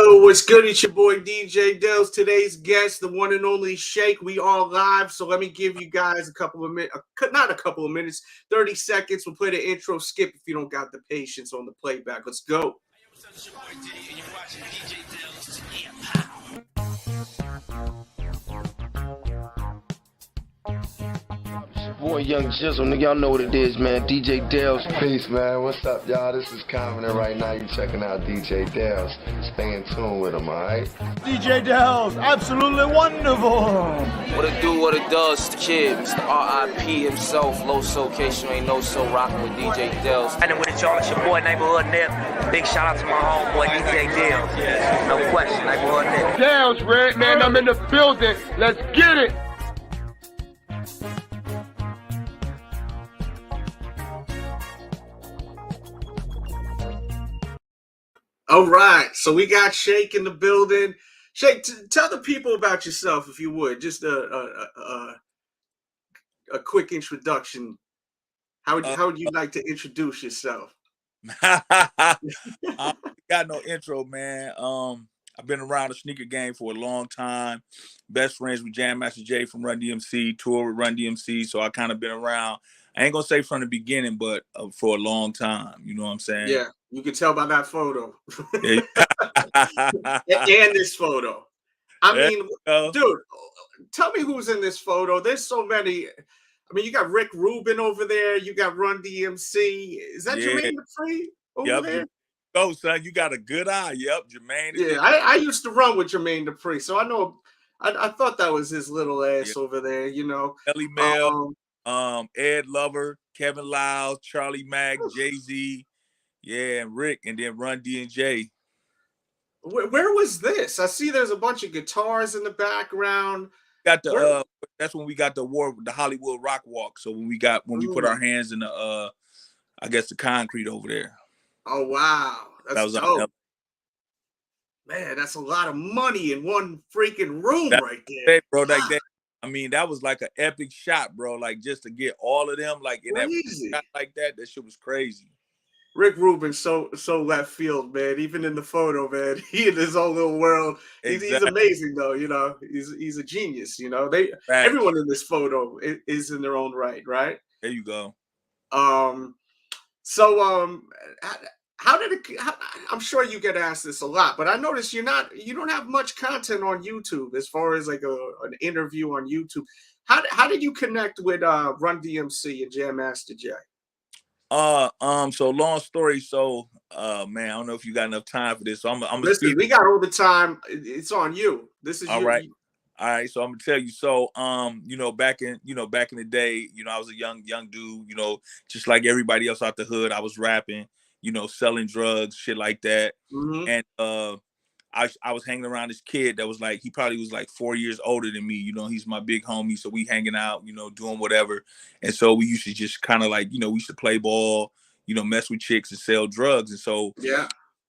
Yo, what's good? It's your boy DJ Delz. Today's guest, the one and only Shake. We are live, so let me give you guys a couple of minutes, not a couple of minutes, 30 seconds. We'll play the intro. Skip if you don't got the patience on the playback. Let's go. It's your boy D, and you're watching DJ Delz. Boy, Young Jizzle, nigga, y'all know what it is, man. DJ Delz. Peace, man. What's up, y'all? This is Common, and right now you checking out DJ Delz. Stay in tune with him, alright? DJ Delz, absolutely wonderful. What it do, what it does, the kid, Mr. R.I.P. himself, low soul, case you ain't know so, rocking with DJ Delz. And with it, y'all, it's your boy, Neighborhood Nip. Big shout out to my homeboy, DJ Delz. No question, Neighborhood Nip. Delz, Red, man, I'm in the building. Let's get it. All right, so we got Shake in the building. Shake, tell the people about yourself, if you would. Just a quick introduction. How would you like to introduce yourself? I got no intro, man. I've been around the sneaker game for a long time. Best friends with Jam Master Jay from Run-D.M.C, tour with Run-D.M.C, so I kind of been around. I ain't gonna say from the beginning, but for a long time. You know what I'm saying? Yeah, you can tell by that photo. Yeah. And this photo. I mean, dude, tell me who's in this photo. There's so many. I mean, you got Rick Rubin over there. You got Run-D.M.C. Is that Jermaine Dupri over there? Oh, son, you got a good eye. Yep, Jermaine. Yeah, I used to run with Jermaine Dupri, so I know. I thought that was his little ass over there. You know, Ellie Mel. Ed Lover, Kevin Lyles, Charlie Mack, Jay-Z, yeah, and Rick, and then Run-D and Jay. Where was this? I see there's a bunch of guitars in the background. Got the that's when we got the award, the Hollywood Rock Walk. So when we put our hands in the I guess the concrete over there. Oh wow. That's dope. Man, that's a lot of money in one freaking room right there. Bro, I mean, that was like an epic shot, bro. Like, just to get all of them, like, in that shot like that shit was crazy. Rick Rubin, so left field, man. Even in the photo, man, he in his own little world. He's amazing, though. You know, he's a genius. You know, everyone in this photo is in their own right. There you go. How did it? I'm sure you get asked this a lot, but I noticed you don't have much content on YouTube as far as like an interview on YouTube. How did you connect with Run-D.M.C and Jam Master Jay? So long story. So, man, I don't know if you got enough time for this. So I'm listen. We got all the time. It's on you. This is all right. All right. So I'm gonna tell you. So, you know, back in the day, you know, I was a young dude. You know, just like everybody else out the hood, I was rapping. You know, selling drugs, shit like that. Mm-hmm. And I was hanging around this kid that was like, he probably was like 4 years older than me. You know, he's my big homie. So we hanging out, you know, doing whatever. And so we used to just kind of like, you know, we used to play ball, you know, mess with chicks and sell drugs. And so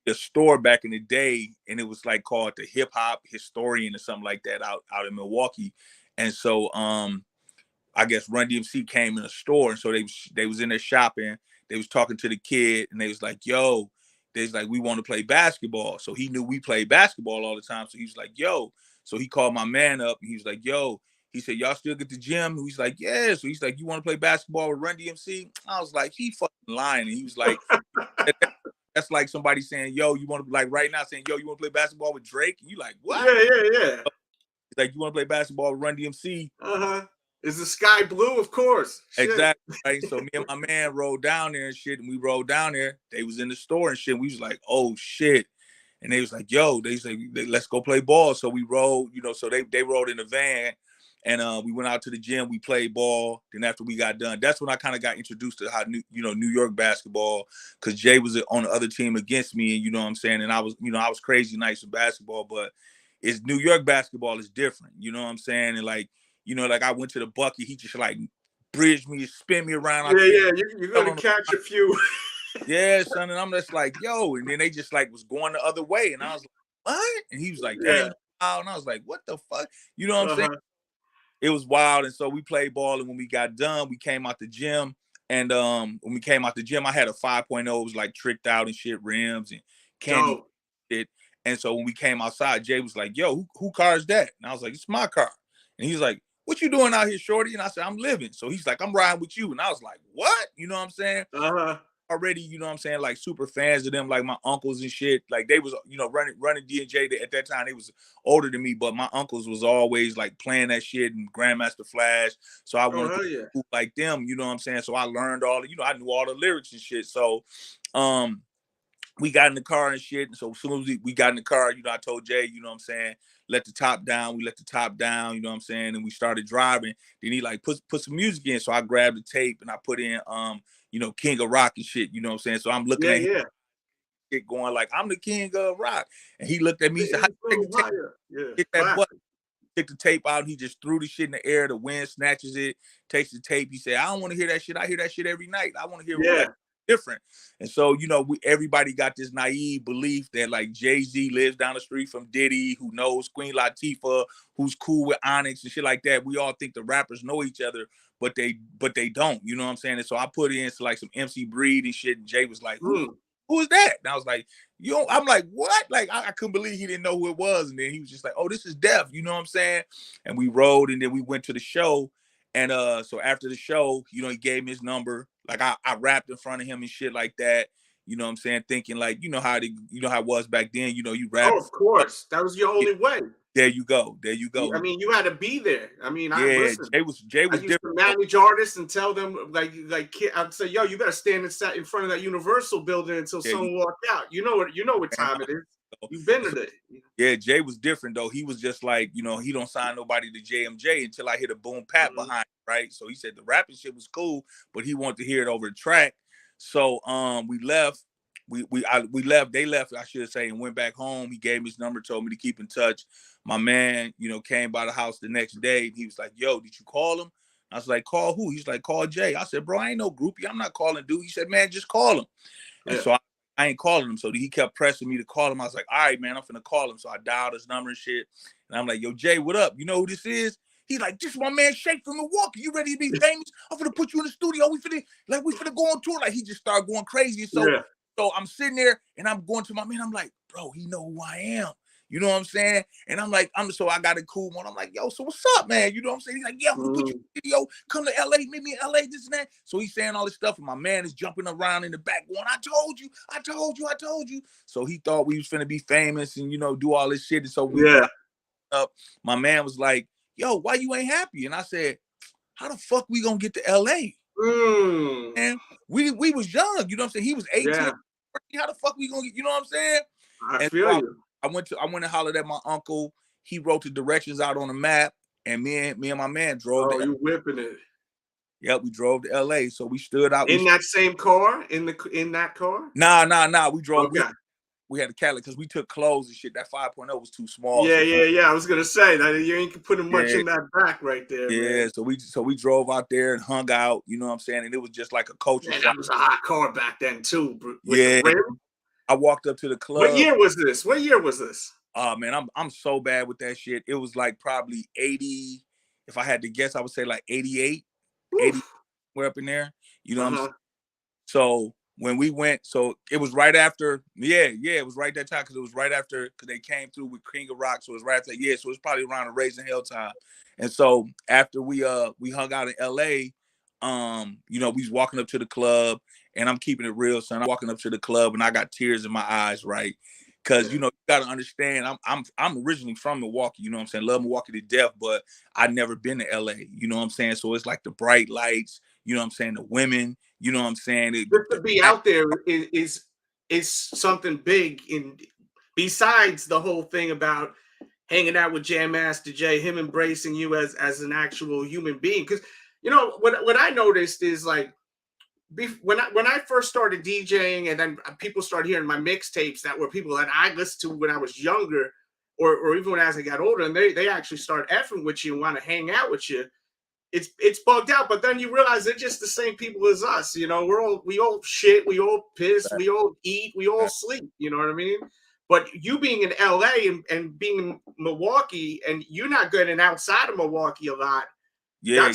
the store back in the day, and it was like called the Hip Hop Historian or something like that out in Milwaukee. And so I guess Run-D.M.C came in the store. And so they was in there shopping. They was talking to the kid, and they was like, yo, we want to play basketball. So he knew we played basketball all the time. So he was like, yo. So he called my man up, and he was like, yo. He said, y'all still get the gym? He's like, yeah. So he's like, you want to play basketball with Run-D.M.C? I was like, he fucking lying. And he was like, that's like somebody saying, yo, you want to, like right now saying, yo, you want to play basketball with Drake? And you like, what? Yeah. He's like, you want to play basketball with Run-D.M.C? Is the sky blue? Of course. Shit. Exactly. Right. So me and my man rode down there and shit, and we rode down there. They was in the store and shit. We was like, oh shit. And they was like, yo, they say, let's go play ball. So we rode, you know, so they rode in the van, and we went out to the gym. We played ball. Then after we got done, that's when I kind of got introduced to how New York basketball, because Jay was on the other team against me, and you know what I'm saying. And I was crazy nice in basketball, but it's New York basketball is different. You know what I'm saying? And like, you know, like I went to the bucket, he just like bridged me, spin me around. You're gonna catch a few. Yeah, son, and I'm just like, yo, and then they just like was going the other way, and I was like, what? And he was like, damn, and I was like, what the fuck? You know what I'm saying? It was wild, and so we played ball, and when we got done, we came out the gym, and when we came out the gym, I had a 5.0, it was like tricked out and shit, rims and candy shit. And so when we came outside, Jay was like, yo, who car is that? And I was like, it's my car. And he's like, what you doing out here, shorty? And I said, I'm living. So he's like, I'm riding with you. And I was like, what? You know what I'm saying? Already, you know what I'm saying, like super fans of them, like my uncles and shit. Like they was, you know, running D&J at that time. They was older than me, but my uncles was always like playing that shit and Grandmaster Flash. So I wanted to be cool like them, you know what I'm saying? So I learned all, you know, I knew all the lyrics and shit. So we got in the car and shit. And so as soon as we got in the car, you know, I told Jay, you know what I'm saying, let the top down. We let the top down, you know what I'm saying? And we started driving. Then he like put some music in. So I grabbed the tape and I put in you know, King of Rock and shit, you know what I'm saying? So I'm looking at him going like, I'm the king of rock. And he looked at me, he said, how you get that button? Took the tape out, he just threw the shit in the air, the wind snatches it, takes the tape. He said, I don't want to hear that shit. I hear that shit every night. I want to hear like, different. And so, you know, everybody got this naive belief that like Jay-Z lives down the street from Diddy, who knows Queen Latifah, who's cool with Onyx and shit like that. We all think the rappers know each other, but they don't, you know what I'm saying? And so I put in like some MC Breed and shit, and Jay was like, who is that? And I was like, I'm like, what? Like, I couldn't believe he didn't know who it was. And then he was just like, oh, this is Def, you know what I'm saying? And we rode, and then we went to the show. And so after the show, you know, he gave me his number. Like I rapped in front of him and shit like that. You know what I'm saying? Thinking like, you know how it was back then. You know, you rap. Oh, of course. That was your only way. There you go. There you go. I mean, you had to be there. I mean, Jay was used to manage artists and tell them like I'd say, yo, you better stand in front of that Universal building until someone walked out. You know what time it is. You've been to it. Yeah, Jay was different though. He was just like, you know, he don't sign nobody to JMJ until I hit a boom pat behind, right? So he said the rapping shit was cool, but he wanted to hear it over the track. So we left. We left. They left, I should say, and went back home. He gave me his number, told me to keep in touch. My man, you know, came by the house the next day. He was like, yo, did you call him? I was like, call who? He's like, call Jay. I said, bro, I ain't no groupie. I'm not calling dude. He said, man, just call him. And so I ain't calling him. So he kept pressing me to call him. I was like, all right, man, I'm finna call him. So I dialed his number and shit. And I'm like, yo, Jay, what up? You know who this is? He's like, this is my man Shake from Milwaukee. You ready to be famous? I'm finna put you in the studio. We finna go on tour. Like, he just started going crazy. So I'm sitting there and I'm going to my man. I'm like, bro, he know who I am. You know what I'm saying? And I'm like, so I got a cool one. I'm like, yo, so what's up, man? You know what I'm saying? He's like, yeah, I'm gonna put you in the video, come to LA, meet me in LA, this and that. So he's saying all this stuff, and my man is jumping around in the back going, I told you. So he thought we was finna be famous and, you know, do all this shit. And so we up. My man was like, yo, why you ain't happy? And I said, how the fuck we gonna get to LA? And we was young, you know what I'm saying? He was 18. How the fuck we gonna get, you know what I'm saying? I feel you. I went and hollered at my uncle. He wrote the directions out on the map, and me and my man drove. Oh, you whipping it? Yep, we drove to LA. So we stood out in that same car. In that car? Nah. We drove. Okay. We had a Cadillac because we took clothes and shit. That 5.0 was too small. Yeah. I was gonna say that you ain't putting much in that back right there. Yeah, man. So we drove out there and hung out. You know what I'm saying? And it was just like a culture. Man, that was a hot car back then too. I walked up to the club. What year was this? Oh man, I'm so bad with that shit. It was like probably 80. If I had to guess, I would say like 88. 80. We're up in there. You know what I'm saying? So when we went, so it was right after, it was right that time because it was right after because they came through with King of Rock. So it was right after, so it was probably around the Raising Hell time. And so after we hung out in LA, you know, we was walking up to the club, and I'm keeping it real, son. I'm walking up to the club and I got tears in my eyes, right? Because you know, you gotta understand, I'm originally from Milwaukee, you know what I'm saying? Love Milwaukee to death, but I'd never been to LA, you know what I'm saying? So it's like the bright lights, you know what I'm saying, the women, you know what I'm saying? Just to be out there is something big in besides the whole thing about hanging out with Jam Master Jay, him embracing you as an actual human being. Because you know what I noticed is like when I first started DJing, and then people started hearing my mixtapes that were people that I listened to when I was younger, or even as I got older, and they actually start effing with you and want to hang out with you. It's bugged out, but then you realize they're just the same people as us. You know, we all shit, we all piss, we all eat, we all sleep. You know what I mean? But you being in LA and being in Milwaukee, and you're not getting outside of Milwaukee a lot. Yeah,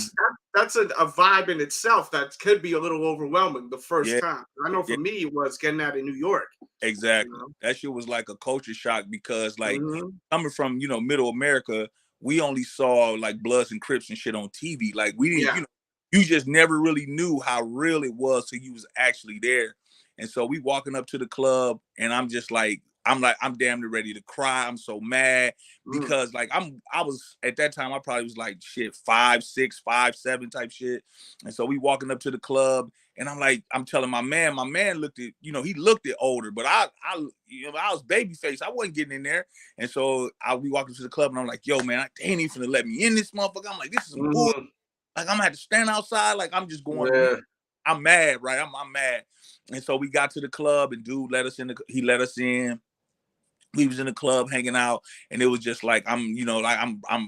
that's a vibe in itself that could be a little overwhelming the first yeah, time. I know for yeah. me it was getting out of New York. Exactly. You know? That shit was like a culture shock because like Mhm. coming from, middle America, we only saw like Bloods and Crips and shit on TV. Like we didn't, Yeah. you just never really knew how real it was till you was actually there. And so we walking up to the club and I'm damn near ready to cry. I'm so mad Mm. because like I was at that time, I probably was like shit 5'6", 5'7" type shit. And so we walking up to the club and I'm telling my man looked at, he looked at older, but I was baby face. I wasn't getting in there. And so we walking to the club and I'm like, yo, man, they ain't even finna let me in this motherfucker. I'm like, this is some bull. Like I'm gonna have to stand outside. Like I'm just going. Yeah. I'm mad, right? I'm mad. And so we got to the club and dude let us in. He let us in. We was in the club hanging out, and it was just like I'm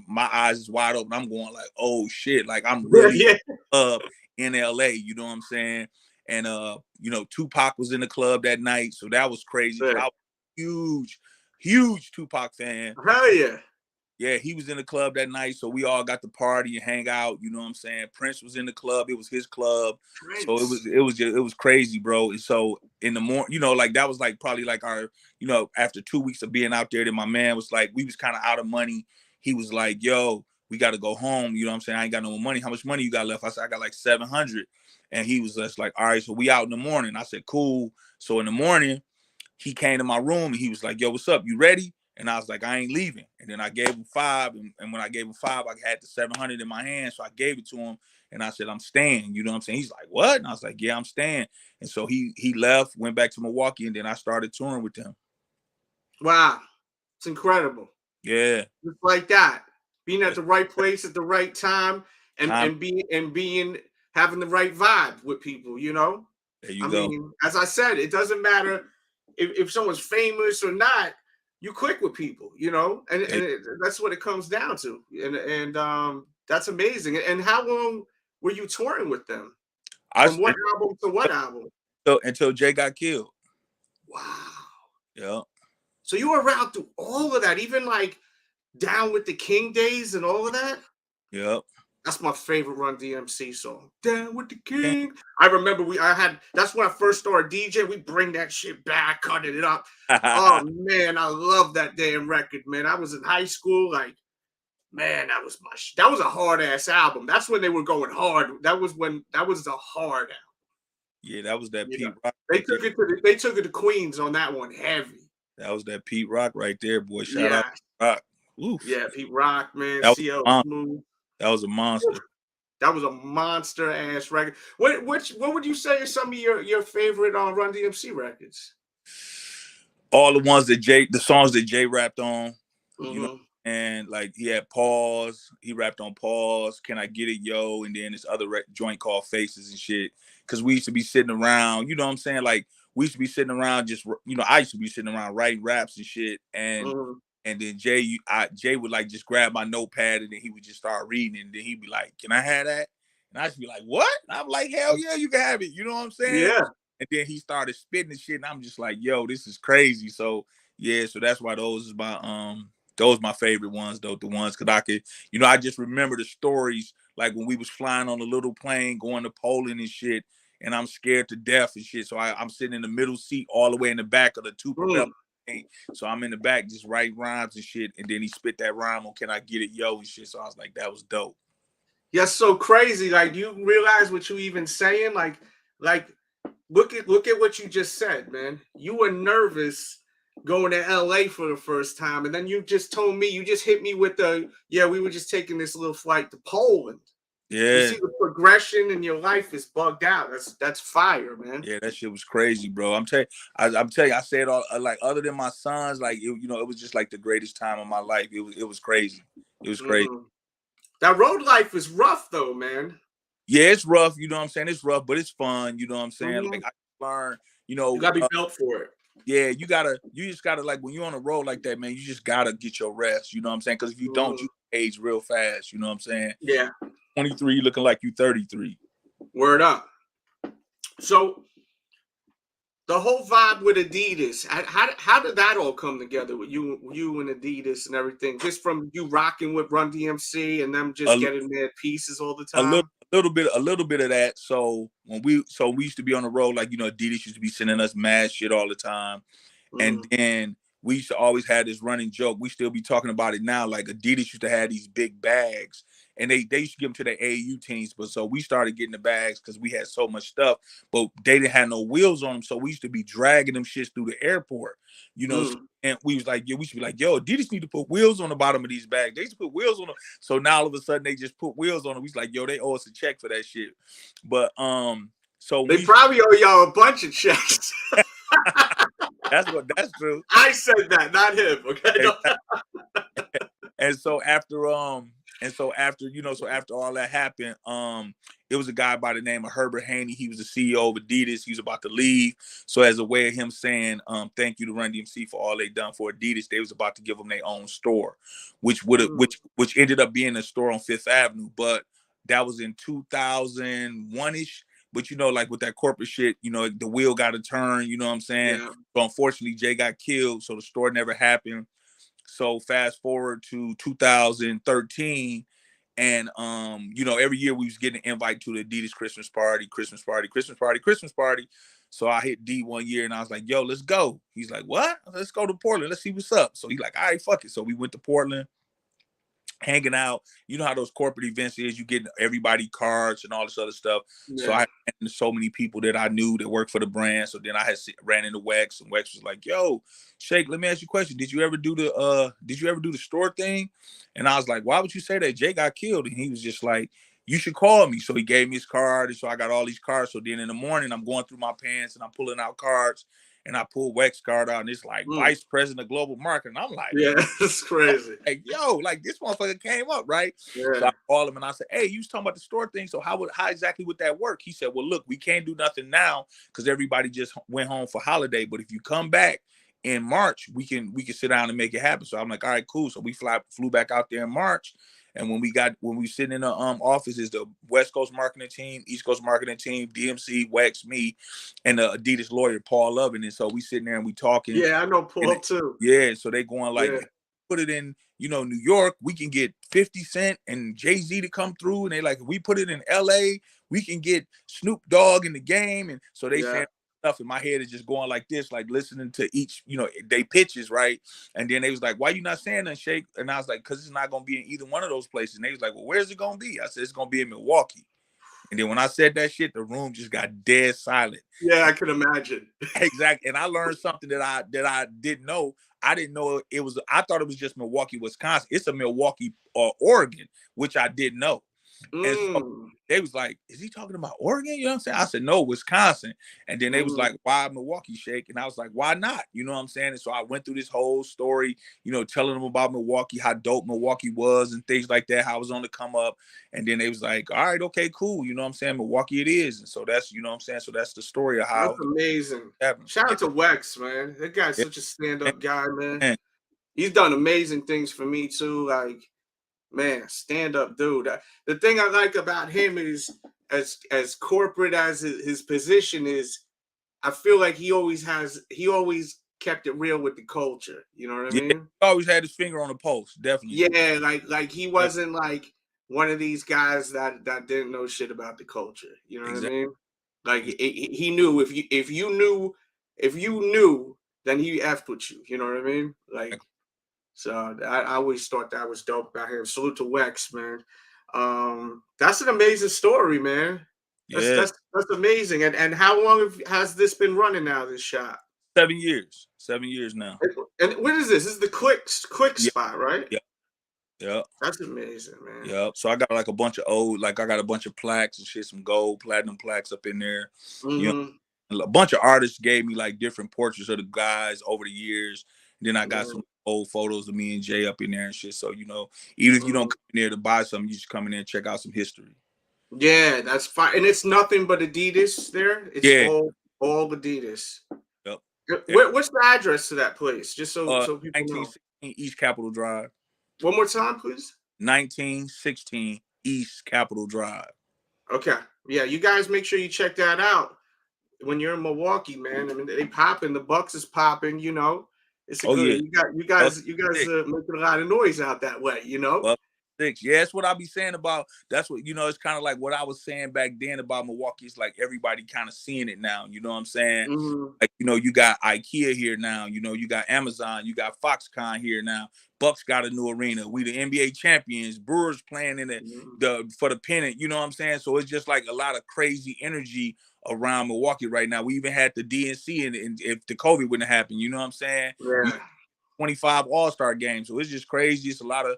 my eyes is wide open. I'm going like, oh shit, like I'm really up in LA. You know what I'm saying? And Tupac was in the club that night, so that was crazy. I was huge Tupac fan. Hell yeah. Yeah, he was in the club that night, so we all got to party and hang out. You know what I'm saying? Prince was in the club; it was his club, so it was crazy, bro. And so in the morning, like that was like probably like our, after 2 weeks of being out there, then my man was like, we was kind of out of money. He was like, "Yo, we got to go home." You know what I'm saying? I ain't got no more money. How much money you got left? I said, I got like 700, and he was just like, "All right, so we out in the morning." I said, "Cool." So in the morning, he came to my room and he was like, "Yo, what's up? You ready?" And I was like, I ain't leaving. And then I gave him 5. And when I gave him 5, I had the 700 in my hand. So I gave it to him. And I said, I'm staying. You know what I'm saying? He's like, what? And I was like, yeah, I'm staying. And so he left, went back to Milwaukee. And then I started touring with him. Wow. It's incredible. Yeah. Just like that. Being at the right place at the right time and having the right vibe with people, There you go. I mean, as I said, it doesn't matter if someone's famous or not. You click with people, and that's what it comes down to. And that's amazing. And how long were you touring with them? From what album to what album? Until Jay got killed. Wow. Yeah. So you were around through all of that, even like Down with the King days and all of that? Yep. That's my favorite Run-D.M.C song. Down with the King. I remember that's when I first started DJing. We bring that shit back, cutting it up. Oh man, I love that damn record, man. I was in high school, like, man, that was a hard ass album. That's when they were going hard. That was the hard album. Yeah, that was that Pete Rock. They took it to Queens on that one, heavy. That was that Pete Rock right there, boy. Shout out Pete Rock. Oof. Yeah, Pete Rock, man. CL Smooth. That was a monster. That was a monster ass record. What would you say are some of your favorite Run-D.M.C records? All the ones the songs that Jay rapped on, and like he had Pause. He rapped on Pause. Can I Get It, Yo? And then this other joint called Faces and shit. Because we used to be sitting around, you know what I'm saying? Like we used to be sitting around just, I used to be sitting around writing raps and shit. And then Jay would like just grab my notepad and then he would just start reading. And then he'd be like, can I have that? And I'd just be like, what? And I'm like, hell yeah, you can have it. You know what I'm saying? Yeah. And then he started spitting the shit. And I'm just like, yo, this is crazy. So yeah, so that's why those is my favorite ones though. The ones cause I could, I just remember the stories like when we was flying on a little plane going to Poland and shit. And I'm scared to death and shit. So I'm sitting in the middle seat all the way in the back of the two propeller. So I'm in the back just writing rhymes and shit. And then he spit that rhyme on Can I Get It, Yo? And shit. So I was like, that was dope. Yeah, so crazy. Like you realize what you even saying? Like look at what you just said, man. You were nervous going to LA for the first time. And then you just told me, you just hit me with we were just taking this little flight to Poland. Yeah. You see the progression in your life is bugged out. That's fire, man. Yeah, that shit was crazy, bro. I'm telling you, I said all like other than my sons, like it was just like the greatest time of my life. It was crazy. It was crazy. That road life is rough though, man. Yeah, it's rough, you know what I'm saying? It's rough, but it's fun, you know what I'm saying? Like I learned, you gotta be built for it. Yeah, you just gotta like when you're on a road like that, man, you just gotta get your rest, you know what I'm saying? Because if you don't, you age real fast, you know what I'm saying? Yeah. 23 looking like you 33. Word up. So the whole vibe with Adidas. How did that all come together with you and Adidas and everything? Just from you rocking with Run-D.M.C and them just getting their pieces all the time. A little bit of that. So we used to be on the road, like, you know, Adidas used to be sending us mad shit all the time. And then we used to always have this running joke. We still be talking about it now. Like, Adidas used to have these big bags, and they used to give them to the AAU teams. But so we started getting the bags because we had so much stuff, but they didn't have no wheels on them. So we used to be dragging them shits through the airport, you know. And we was like, we should be like, yo, Adidas need to put wheels on the bottom of these bags. They used to put wheels on them. So now all of a sudden they just put wheels on them. We was like, yo, they owe us a check for that shit. But so they probably owe y'all a bunch of checks. That's true. I said that, not him. Okay. And so after you know, so after all that happened, it was a guy by the name of Herbert Haney. He was the CEO of Adidas. He was about to leave. So as a way of him saying thank you to Run-D.M.C for all they done for Adidas, they was about to give them their own store, which ended up being a store on Fifth Avenue. But that was in 2001-ish. But, you know, like with that corporate shit, you know, the wheel got to turn, you know what I'm saying? Yeah. So unfortunately, Jay got killed, so the store never happened. So fast forward to 2013, and, you know, every year we was getting an invite to the Adidas Christmas party. So I hit D one year, and I was like, yo, let's go. He's like, what? Let's go to Portland. Let's see what's up. So he's like, all right, fuck it. So we went to Portland. Hanging out, you know how those corporate events is, you get everybody cards and all this other stuff. Yeah. So I had so many people that I knew that worked for the brand. So then I had ran into Wex, and Wex was like, yo, Shake, let me ask you a question. Did you ever do the store thing? And I was like, why would you say that? Jay got killed. And he was just like, you should call me. So he gave me his card, and so I got all these cards. So then in the morning, I'm going through my pants and I'm pulling out cards. And I pulled Wex card out, and it's like Vice President of Global Marketing. I'm like, yeah, it's crazy. Like, yo, like this motherfucker came up, right? Yeah. So I called him and I said, hey, you was talking about the store thing. So how exactly would that work? He said, well, look, we can't do nothing now because everybody just went home for holiday. But if you come back in March, we can sit down and make it happen. So I'm like, all right, cool. So we flew back out there in March. And when we sitting in the office, is the West Coast marketing team, East Coast marketing team, DMC, Wex, me, and the Adidas lawyer, Paul Lovin. And so we sitting there and we talking. Yeah, I know Paul too. Yeah, so they going like, put it in, you know, New York, we can get 50 Cent and Jay-Z to come through. And they like, if we put it in LA, we can get Snoop Dogg in the game. And so they saying stuff in my head is just going like this, like listening to each, you know, they pitches, right? And then they was like, why you not saying that, Shake? And I was like, because it's not going to be in either one of those places. And they was like, well, where's it going to be? I said, it's going to be in Milwaukee. And then when I said that shit, the room just got dead silent. Yeah, I could imagine. Exactly. And I learned something that I didn't know. I didn't know it was, I thought it was just Milwaukee, Wisconsin. It's a Milwaukee, Oregon, which I didn't know. And so they was like, is he talking about Oregon? You know what I'm saying? I said, no, Wisconsin. And then they was like, why Milwaukee, Shake? And I was like, why not? You know what I'm saying? And so I went through this whole story, you know, telling them about Milwaukee, how dope Milwaukee was and things like that, how I was on the come up. And then they was like, all right, okay, cool. You know what I'm saying? Milwaukee it is. And so that's, you know what I'm saying? So that's the story of how. That's amazing. Shout out to Wex, man. That guy's such a stand-up guy, man. He's done amazing things for me too. Like, man, stand up dude. The thing I like about him is as corporate as his position is, I feel like he always kept it real with the culture. You know what I mean? He always had his finger on the pulse, definitely. Yeah, like he wasn't like one of these guys that didn't know shit about the culture. You know what I mean? Like he knew if you knew, then he effed with you. You know what I mean? Like. So I always thought that was dope about him. Salute to Wex, man. That's an amazing story, man. That's amazing. And how long has this been running now, this shop? 7 years. 7 years now. And what is this? This is the quick spot, right? Yeah. Yeah. That's amazing, man. Yeah. So I got like a bunch of I got a bunch of plaques and shit, some gold, platinum plaques up in there. You know, a bunch of artists gave me like different portraits of the guys over the years. Then I got some old photos of me and Jay up in there and shit. So, you know, even if you don't come in there to buy something, you just come in there and check out some history. Yeah, that's fine. And it's nothing but Adidas there? It's all Adidas. Yep. What's the address to that place? Just so people 1916 know. East Capitol Drive. One more time, please. 1916 East Capitol Drive. Okay. Yeah, you guys make sure you check that out. when you're in Milwaukee, man. I mean, they popping. The Bucks is popping. You know, it's a Oh good. yeah. You guys making a lot of noise out that way. You know. Well, 6. Yeah, that's what I be saying about. That's what it's kind of like what I was saying back then about Milwaukee. It's like everybody kind of seeing it now. You know what I'm saying? Mm-hmm. Like you got IKEA here now. You got Amazon. You got Foxconn here now. Bucks got a new arena. We the NBA champions. Brewers playing in for the pennant. You know what I'm saying? So it's just like a lot of crazy energy around Milwaukee right now. We even had the DNC, and if the COVID wouldn't have happened, you know what I'm saying? Yeah. 25 All-Star games. So it's just crazy. It's a lot of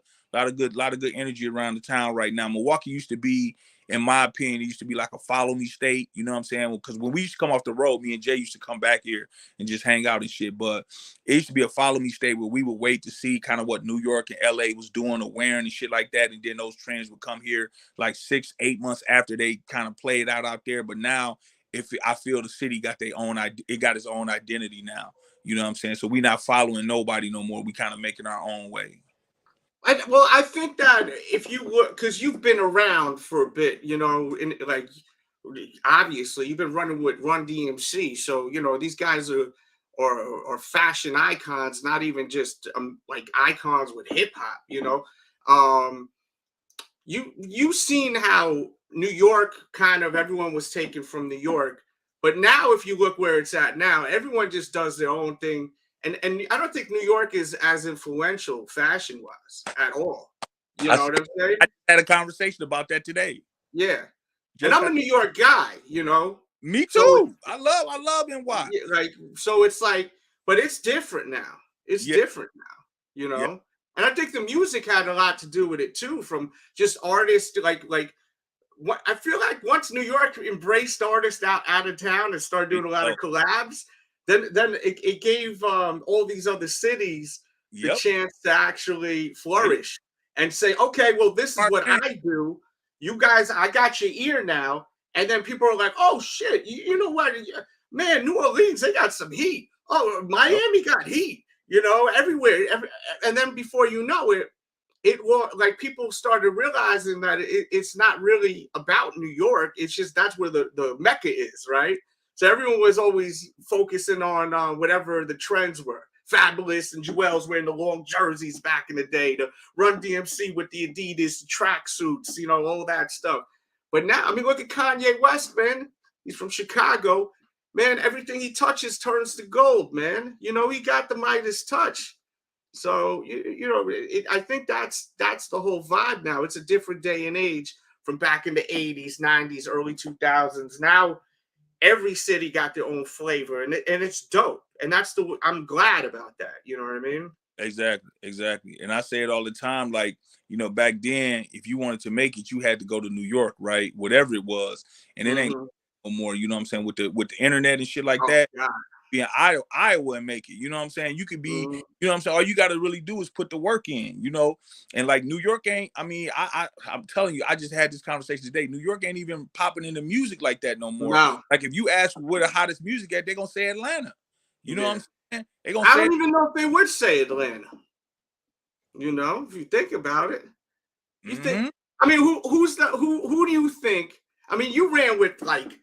good energy around the town right now. Milwaukee used to be, in my opinion, it used to be like a follow me state. You know what I'm saying? Because when we used to come off the road, me and Jay used to come back here and just hang out and shit. But it used to be a follow me state where we would wait to see kind of what New York and LA was doing or wearing and shit like that. And then those trends would come here like 6-8 months after they kind of played out there. But now, I feel the city got its own identity now. You know what I'm saying? So we not following nobody no more. We kind of making our own way. I think that if you look, because you've been around for a bit, you know, like obviously you've been running with Run-D.M.C, so you know these guys are fashion icons, not even just like icons with hip hop. You know, you've seen how New York kind of everyone was taken from New York, but now if you look where it's at now, everyone just does their own thing. And I don't think New York is as influential fashion-wise at all. You know what I'm saying? I had a conversation about that today. Yeah. And I'm a New York guy, you know? Me too. So, I love NY. Yeah, like, so it's like, but it's different now. It's different now, you know? Yeah. And I think the music had a lot to do with it too, from just artists like what I feel like once New York embraced artists out of town and started doing a lot of collabs, then it gave all these other cities the chance to actually flourish and say, okay, well, this is what I do. You guys, I got your ear now. And then people are like, oh, shit, you know what? Man, New Orleans, they got some heat. Oh, Miami got heat, you know, everywhere. And then before you know it, it was like people started realizing that it's not really about New York. It's just that's where the Mecca is, right? So everyone was always focusing on whatever the trends were. Fabulous and Joel's wearing the long jerseys back in the day, the Run-D.M.C with the Adidas tracksuits, you know, all that stuff. But now, I mean, look at Kanye West, man. He's from Chicago. Man, everything he touches turns to gold, man. You know, he got the Midas touch. So, you know, I think that's the whole vibe now. It's a different day and age from back in the 80s, 90s, early 2000s. Now, every city got their own flavor, and it's dope. And I'm glad about that. You know what I mean? Exactly. And I say it all the time. Like, you know, back then, if you wanted to make it, you had to go to New York, right? Whatever it was, and it ain't no more. You know what I'm saying? With the internet and shit like that. God. Being Iowa and make it. You know what I'm saying? You could be. You know what I'm saying? All you got to really do is put the work in. You know, and like New York ain't. I mean, I'm telling you, I just had this conversation today. New York ain't even popping into music like that no more. No. Like if you ask where the hottest music at, they're gonna say Atlanta. You know what I'm saying? They gonna. I don't even know if they would say Atlanta. You know, if you think about it, you think. I mean, who do you think? I mean, you ran with like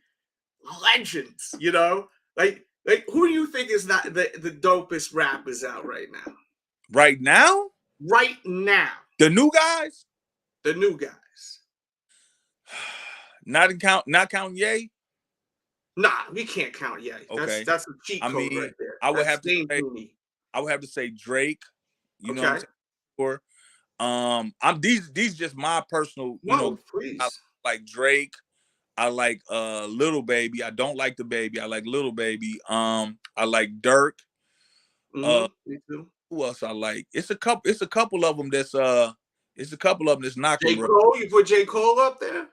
legends. You know, like who do you think is not the dopest rappers out right now? Right now? Right now. The new guys? The new guys. Not counting Ye? Nah, we can't count Ye. Okay. That's a cheat code right there. I would have to say Drake. You know what I'm saying? These just my personal, please. I like Drake. I like Little Baby. I don't like the Baby. I like Little Baby. I like Dirk. Me too. Who else I like? It's a couple of them that's not J. Cole. You put J. Cole up there?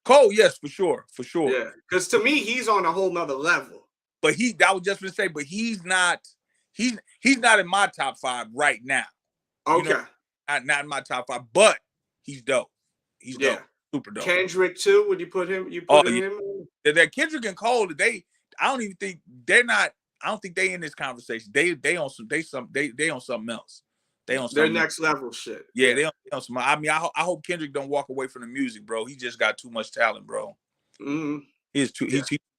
Cole, yes, for sure. Yeah, because to me, he's on a whole nother level. But I was just gonna say, but he's not in my top 5 right now. Okay. You know, not in my top 5, but he's dope. He's dope. Super dope. Kendrick too. Would you put him? Him? That Kendrick and Cole, I don't even think they're not. I don't think they in this conversation. They on something else. Their next level shit. Yeah, they on some. I mean, I hope Kendrick don't walk away from the music, bro. He just got too much talent, bro. Mm-hmm. He's too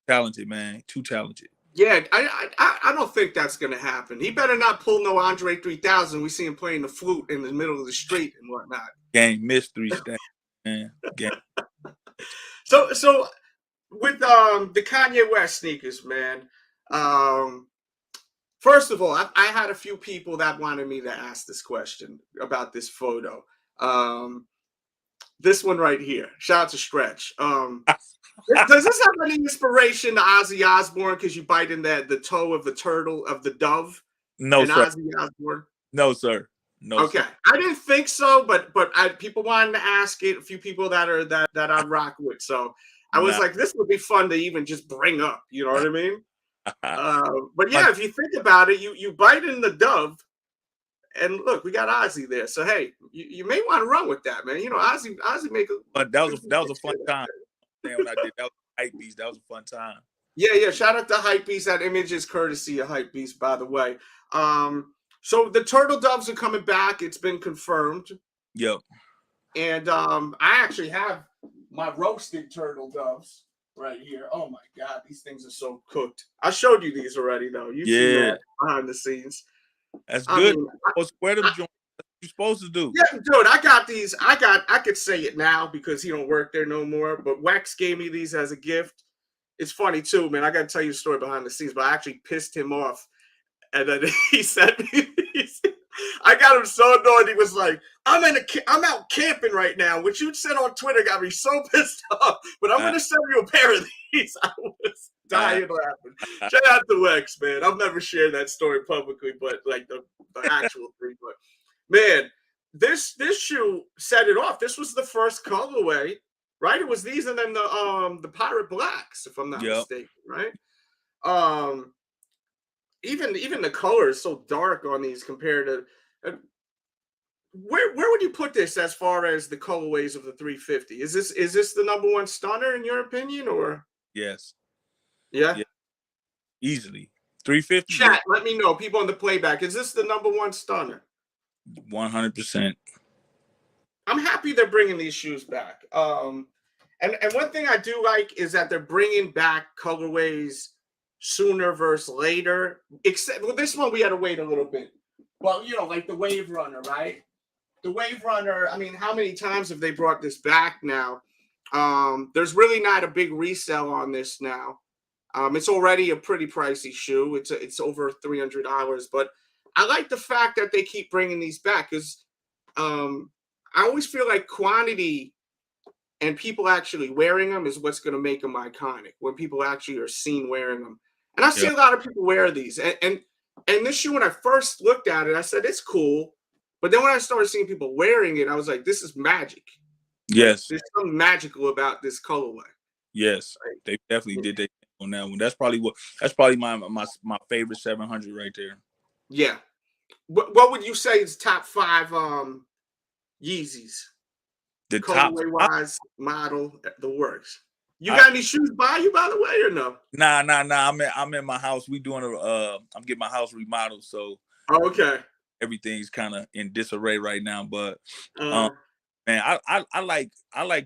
talented, man. Too talented. Yeah, I don't think that's gonna happen. He better not pull no Andre 3000. We see him playing the flute in the middle of the street and whatnot. Gang mystery stack, man. Gang. So with the Kanye West sneakers, man. First of all, I had a few people that wanted me to ask this question about this photo. This one right here. Shout out to Stretch. Does this have any inspiration to Ozzy Osbourne because you bite in the toe of the turtle of the dove? No, sir. Ozzy Osbourne? No, sir. No. Okay, Sir. I didn't think so, but people wanted to ask it. A few people that I rock with, so I was like, this would be fun to even just bring up. You know what I mean? But yeah, if you think about it, you bite in the dove, and look, we got Ozzy there. So hey, you may want to run with that, man. You know, Ozzy make a. But that was a fun time. Man, when I did that was Hypebeast. That was a fun time. Yeah. Shout out to Hypebeast. That image is courtesy of Hypebeast, by the way. So the turtle doves are coming back. It's been confirmed. Yep. And I actually have my roasted turtle doves right here. Oh my God, these things are so cooked. I showed you these already, though. You see that behind the scenes. That's good. Square them joints. You're supposed to do. Yeah, dude, I got these. I could say it now because he don't work there no more. But Wax gave me these as a gift. It's funny too, man. I got to tell you a story behind the scenes, but I actually pissed him off. And then he sent me these. I got him so annoyed. He was like, I'm out camping right now, which you said on Twitter got me so pissed off. But I'm gonna send you a pair of these. I was dying laughing. Shout out to Wax, man. I've never shared that story publicly, but like the actual thing. But man, this shoe set it off. This was the first colorway, right? It was these and then the Pirate Blacks, if I'm not mistaken, right? Even the color is so dark on these compared to where would you put this as far as the colorways of the 350? Is this the number one stunner in your opinion, or? Yes. Yeah. Easily 350. Chat, let me know. People on the playback, is this the number one stunner? 100%. I'm happy they're bringing these shoes back. And one thing I do like is that they're bringing back colorways sooner versus later. Except with this one, we had to wait a little bit. Well, you know, like the Wave Runner, right? The Wave Runner, I mean, how many times have they brought this back now? There's really not a big resale on this now. It's already a pretty pricey shoe. It's over $300, but I like the fact that they keep bringing these back because I always feel like quantity and people actually wearing them is what's going to make them iconic, when people actually are seen wearing them. And I see a lot of people wear these. And this shoe, when I first looked at it, I said, it's cool. But then when I started seeing people wearing it, I was like, this is magic. Yes. There's something magical about this colorway. Yes. Right? They definitely did that on that one. That's probably my favorite 700 right there. Yeah. What would you say is top 5 Yeezys? The colorway wise, model, the works. You got any shoes by you, by the way, or no? Nah. I'm in my house. We doing I'm getting my house remodeled, so okay. Everything's kind of in disarray right now. But man, I like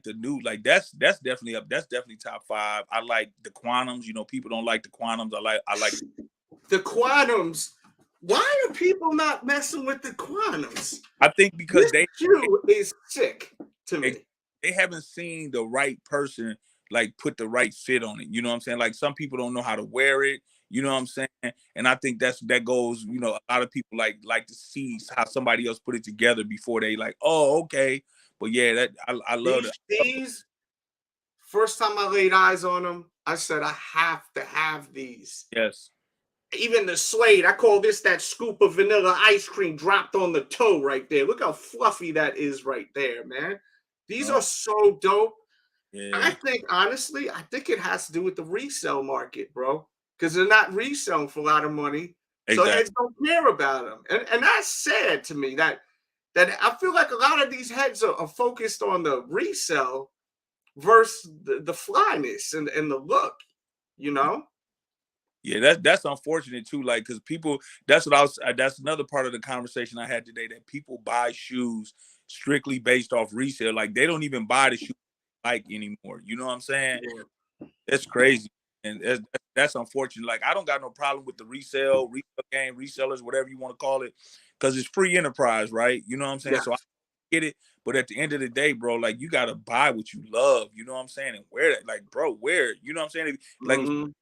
the new, like that's definitely up. That's definitely top 5. I like the Quantums. You know, people don't like the Quantums. I like the Quantums. Why are people not messing with the Quantums? I think because this shoe is sick to me. They haven't seen the right person like put the right fit on it. You know what I'm saying? Like some people don't know how to wear it. You know what I'm saying? And I think that goes, you know, a lot of people like to see how somebody else put it together before they like, oh, okay. But yeah, that I love it. These, first time I laid eyes on them, I said, I have to have these. Yes. Even the suede, I call this that scoop of vanilla ice cream dropped on the toe right there. Look how fluffy that is right there, man. These are so dope. Yeah. I think, honestly, it has to do with the resale market, bro. Because they're not reselling for a lot of money. Exactly. So heads don't care about them. And that's sad to me that I feel like a lot of these heads are focused on the resale versus the flyness and the look, you know? Yeah, that's unfortunate too. Like, because people, that's another part of the conversation I had today, that people buy shoes strictly based off resale. Like, they don't even buy the shoes like anymore. You know what I'm saying? Yeah. That's crazy. And that's unfortunate. Like, I don't got no problem with the resale game, resellers, whatever you want to call it, because it's free enterprise, right? You know what I'm saying? Yeah. So I get it. But at the end of the day, bro, like, you got to buy what you love, you know what I'm saying? And wear that. Like, bro, wear it. You know what I'm saying? Like, Mhm.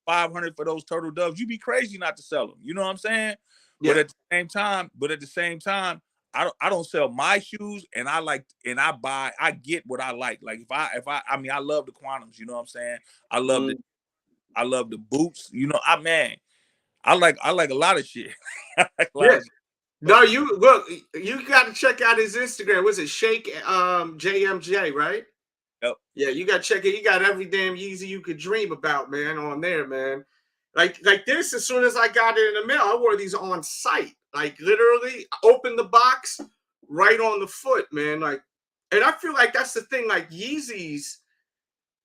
500 for those turtle doves, you'd be crazy not to sell them. You know what I'm saying? Yeah. But at the same time, I don't sell my shoes, and I get what I like. Like, I mean, I love the Quantums, you know what I'm saying? I love the boots, you know. I like a lot of shit. I like a lot of shit. No, you look, you got to check out his Instagram. Was it Shake JMJ, right? Yep. Yeah, you got to check it. He got every damn Yeezy you could dream about, man, on there, man. Like this, as soon as I got it in the mail, I wore these on site. Like, literally, open the box, right on the foot, man. Like, and I feel like that's the thing. Like, Yeezys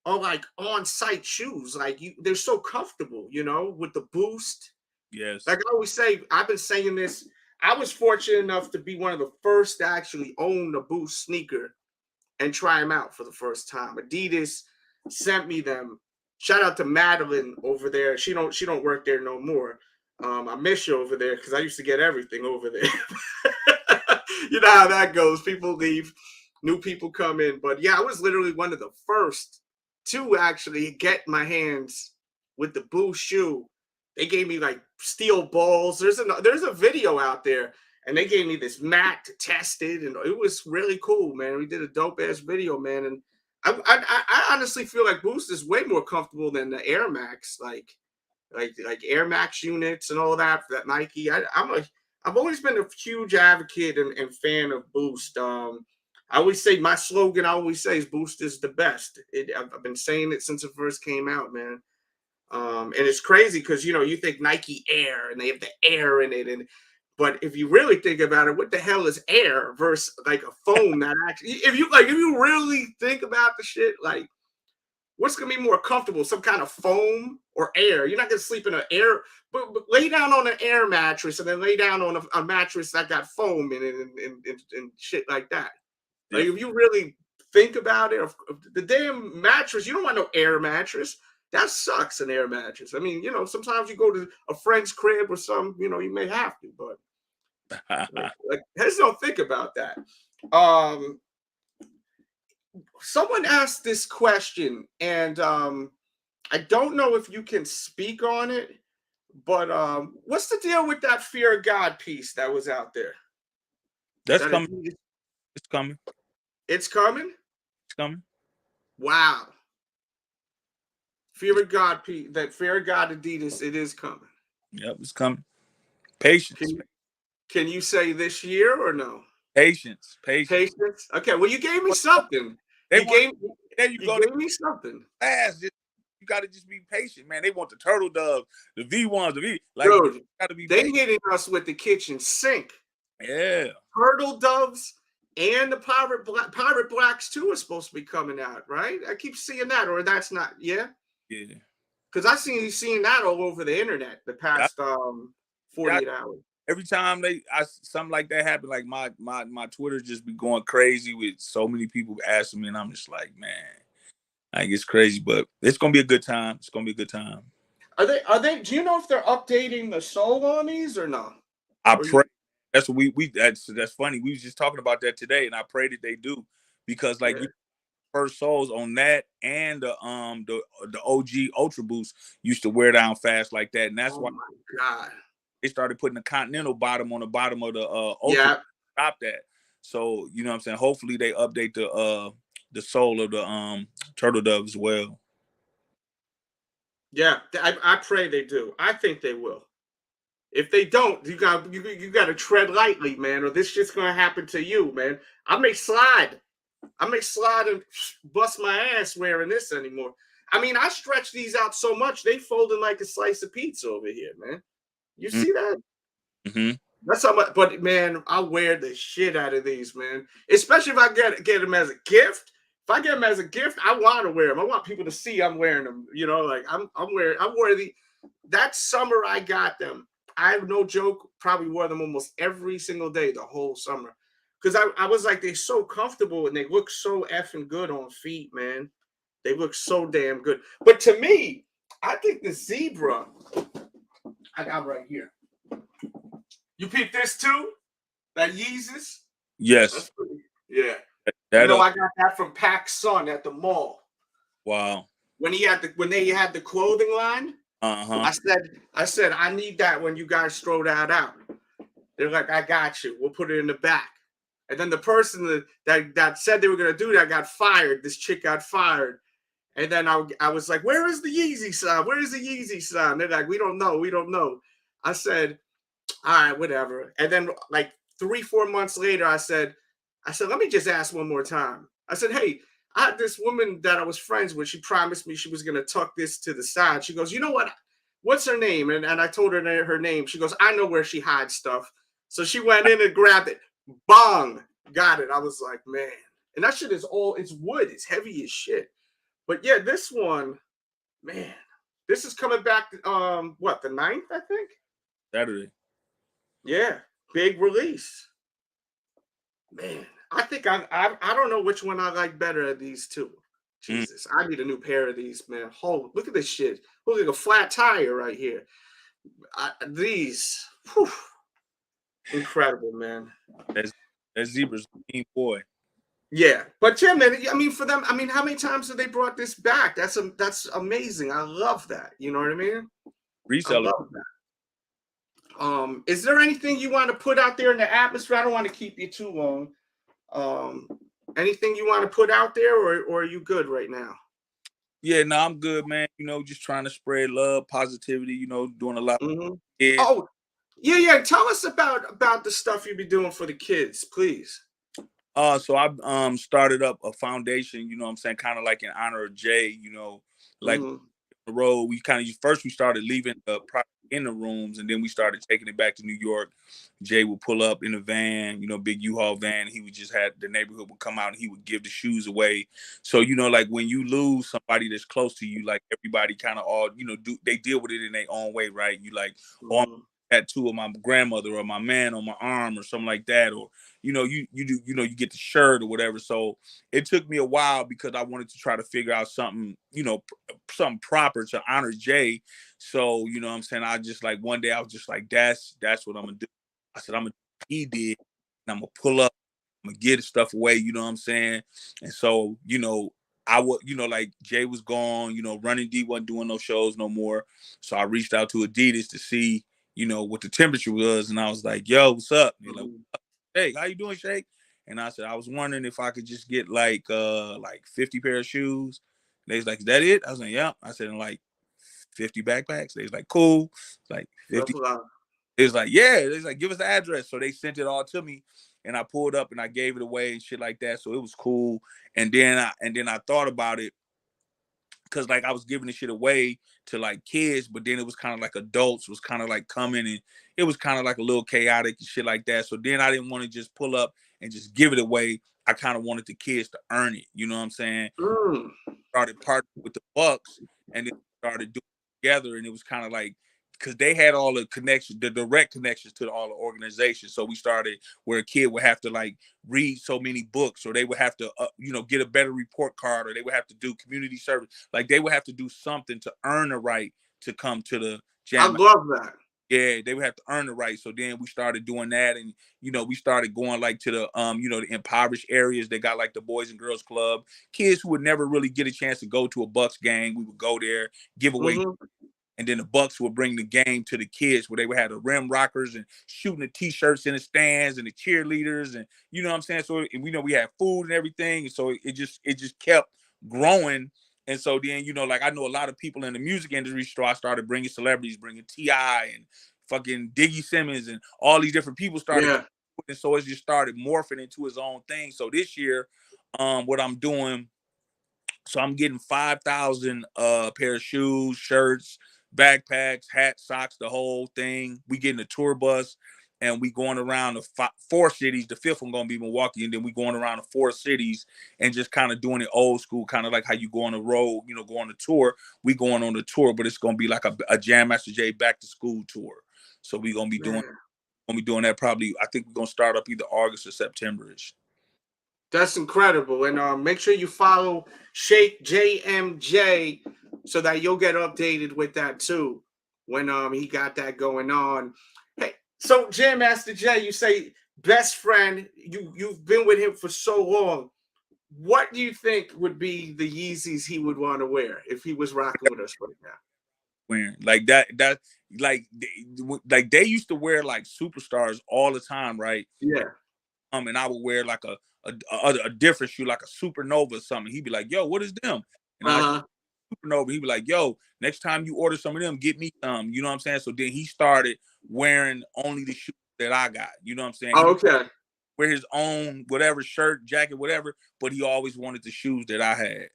are like on-site shoes. Like, they're so comfortable, you know, with the boost. Yes. Like I always say, I've been saying this. I was fortunate enough to be one of the first to actually own a Boost sneaker and try them out for the first time. Adidas sent me them. Shout out to Madeline over there. She don't work there no more. I miss you over there because I used to get everything over there. You know how that goes. People leave, new people come in. But yeah, I was literally one of the first to actually get my hands with the Boost shoe. They gave me like steel balls. There's a video out there, and they gave me this mat to test it, and it was really cool, man. We did a dope ass video, man, and I honestly feel like Boost is way more comfortable than the Air Max, like Air Max units and all that for that Nike. I've always been a huge advocate and fan of Boost. I always say my slogan. I always say is Boost is the best. I've been saying it since it first came out, man. And it's crazy because, you know, you think Nike Air and they have the air in it. But if you really think about it, what the hell is air versus like a foam that actually, if you really think about the shit, like what's going to be more comfortable, some kind of foam or air? You're not going to sleep in an air, but lay down on an air mattress and then lay down on a mattress that got foam in it and shit like that. Like, if you really think about it, the damn mattress, you don't want no air mattress. That sucks, an air mattress. I mean, you know, sometimes you go to a friend's crib or something, you know, you may have to, but like heads don't think about that. Someone asked this question, and I don't know if you can speak on it, but what's the deal with that Fear of God piece that was out there? That's coming. It's coming. It's coming? It's coming. Wow. Fear of God, that Fear of God Adidas, it is coming. Yep, it's coming. Patience. Can you say this year or no? Patience. Patience. Okay, well, you gave me something. You gave me something. Fast. You got to just be patient, man. They want the turtle doves, the V1s, like, dude, gotta be they patient. hitting us with the kitchen sink. Yeah. Turtle doves and the pirate blacks too are supposed to be coming out, right? I keep seeing that, or that's not. Yeah. Yeah. Because I seen that all over the internet the past 48 hours. Every time something like that happen, like my Twitter just be going crazy with so many people asking me, and I'm just like, man, like, it's crazy, but it's gonna be a good time. It's gonna be a good time. Are they? Do you know if they're updating the sole on these or not? I pray. That's what that's funny. We was just talking about that today, and I pray that they do, because like first soles on that and the OG Ultra Boost used to wear down fast like that, and that's why they started putting the Continental bottom on the bottom of the Ultra. Stop that. So you know what I'm saying. Hopefully they update the sole of the Turtle Dove as well. Yeah, I pray they do. I think they will. If they don't, you got to tread lightly, man, or this shit's gonna happen to you, man. I may slide and bust my ass wearing this anymore. I mean, I stretch these out so much they folding like a slice of pizza over here, man. You see that? Mm-hmm. That's how much. But man, I wear the shit out of these, man. Especially if I get them as a gift. If I get them as a gift, I want to wear them. I want people to see I'm wearing them. You know, like I wore that summer I got them. I have no joke, probably wore them almost every single day the whole summer. Because I was like, they're so comfortable and they look so effing good on feet, man. They look so damn good. But to me, I think the zebra I got right here. You peep this too? That Yeezys? Yes. Yeah. That You know, I got that from PacSun at the mall. Wow. When they had the clothing line, I said, I need that when you guys throw that out. They're like, I got you. We'll put it in the back. And then the person that said they were gonna do that got fired. This chick got fired. And then I was like, where is the Yeezy sign? Where is the Yeezy sign? They're like, we don't know. We don't know. I said, all right, whatever. And then like 3-4 months later, I said, let me just ask one more time. I said, hey, I had this woman that I was friends with. She promised me she was going to tuck this to the side. She goes, you know what? What's her name? And I told her her name. She goes, I know where she hides stuff. So she went in and grabbed it. Bong. Got it. I was like, man. And that shit is it's wood. It's heavy as shit. But yeah, this one, man, this is coming back, what, the 9th, I think? Saturday. Yeah, big release. Man, I think I don't know which one I like better of these two. Jesus, I need a new pair of these, man. Hold, look at this shit. Look like a flat tire right here. These, whew, incredible, man. That zebra's a mean boy. Yeah, but yeah, man. I mean, for them, I mean, how many times have they brought this back? That's amazing. I love that. You know what I mean? Reseller. I love that. Is there anything you want to put out there in the atmosphere? I don't want to keep you too long. Anything you want to put out there, or are you good right now? Yeah, no, I'm good, man. You know, just trying to spread love, positivity. You know, doing a lot. Oh, yeah. Tell us about the stuff you be doing for the kids, please. So I started up a foundation, you know what I'm saying, kind of like in honor of Jay, you know, like the road. We started leaving the product in the rooms, and then we started taking it back to New York. Jay would pull up in a van, you know, big U-Haul van. He would just have the neighborhood would come out and he would give the shoes away. So, you know, like when you lose somebody that's close to you, like everybody kind of all, you know, they deal with it in their own way, right? You like, tattoo of my grandmother or my man on my arm or something like that, or you know, you do, you know, you get the shirt or whatever. So it took me a while because I wanted to try to figure out something, you know, something proper to honor Jay. So, you know what I'm saying, I just like one day I was just like, that's what I'm gonna do. I said, I'm gonna do what he did, and I'm gonna pull up, I'm gonna get his stuff away, you know what I'm saying? And so, you know, I would, you know, like Jay was gone, you know, Run-D.M.C wasn't doing no shows no more. So I reached out to Adidas to see, you know, what the temperature was. And I was like, yo, what's up? They're like, hey, how you doing, Shake? And I said, I was wondering if I could just get like 50 pair of shoes. They was like, is that it? I was like, yeah. I said, and like 50 backpacks. They was like, cool. It's like 50. It was like, yeah. They was like, give us the address. So they sent it all to me. And I pulled up and I gave it away and shit like that. So it was cool. And then I thought about it, because like I was giving the shit away to like kids, but then it was kind of like adults was kind of like coming, and it was kind of like a little chaotic and shit like that. So then I didn't want to just pull up and just give it away. I kind of wanted the kids to earn it. You know what I'm saying? Started partnering with the Bucks, and then started doing it together, and it was kind of like, because they had all the connections, the direct connections to all the organizations. So we started where a kid would have to like read so many books, or they would have to, you know, get a better report card, or they would have to do community service. Like they would have to do something to earn the right to come to the jam. I love that. Yeah, they would have to earn the right. So then we started doing that, and you know, we started going like to the you know, the impoverished areas. They got like the Boys and Girls Club. Kids who would never really get a chance to go to a Bucks game, we would go there, give away. And then the Bucks would bring the game to the kids, where they would have the rim rockers and shooting the T-shirts in the stands and the cheerleaders, and you know what I'm saying. So we know we had food and everything, and so it just kept growing. And so then, you know, like I know a lot of people in the music industry, so I started bringing celebrities, bringing T.I. and fucking Diggy Simmons and all these different people started. And so it just started morphing into its own thing. So this year, what I'm doing, so I'm getting 5,000 pair of shoes, shirts, backpacks, hats, socks, the whole thing. We getting a tour bus, and we going around the 4 cities. The 5th one gonna be Milwaukee, and then we going around the 4 cities and just kind of doing it old school, kind of like how you go on the road, you know, go on the tour. We going on the tour, but it's gonna be like a Jam Master Jay back to school tour. So we gonna be doing that probably. I think we're gonna start up either August or September-ish. That's incredible. And make sure you follow Shake JMJ so that you'll get updated with that too when he got that going on. Hey, so Jam Master Jay, you say best friend, you've been with him for so long. What do you think would be the Yeezys he would want to wear if he was rocking with us right now? Wearing like that like they used to wear like superstars all the time, right? Yeah. And I would wear like a different shoe, like a supernova or something. He'd be like, yo, what is them? And I supernova, he'd be like, yo, next time you order some of them, get me some. You know what I'm saying? So then he started wearing only the shoes that I got. You know what I'm saying? Oh, okay. Wear his own whatever shirt, jacket, whatever, but he always wanted the shoes that I had.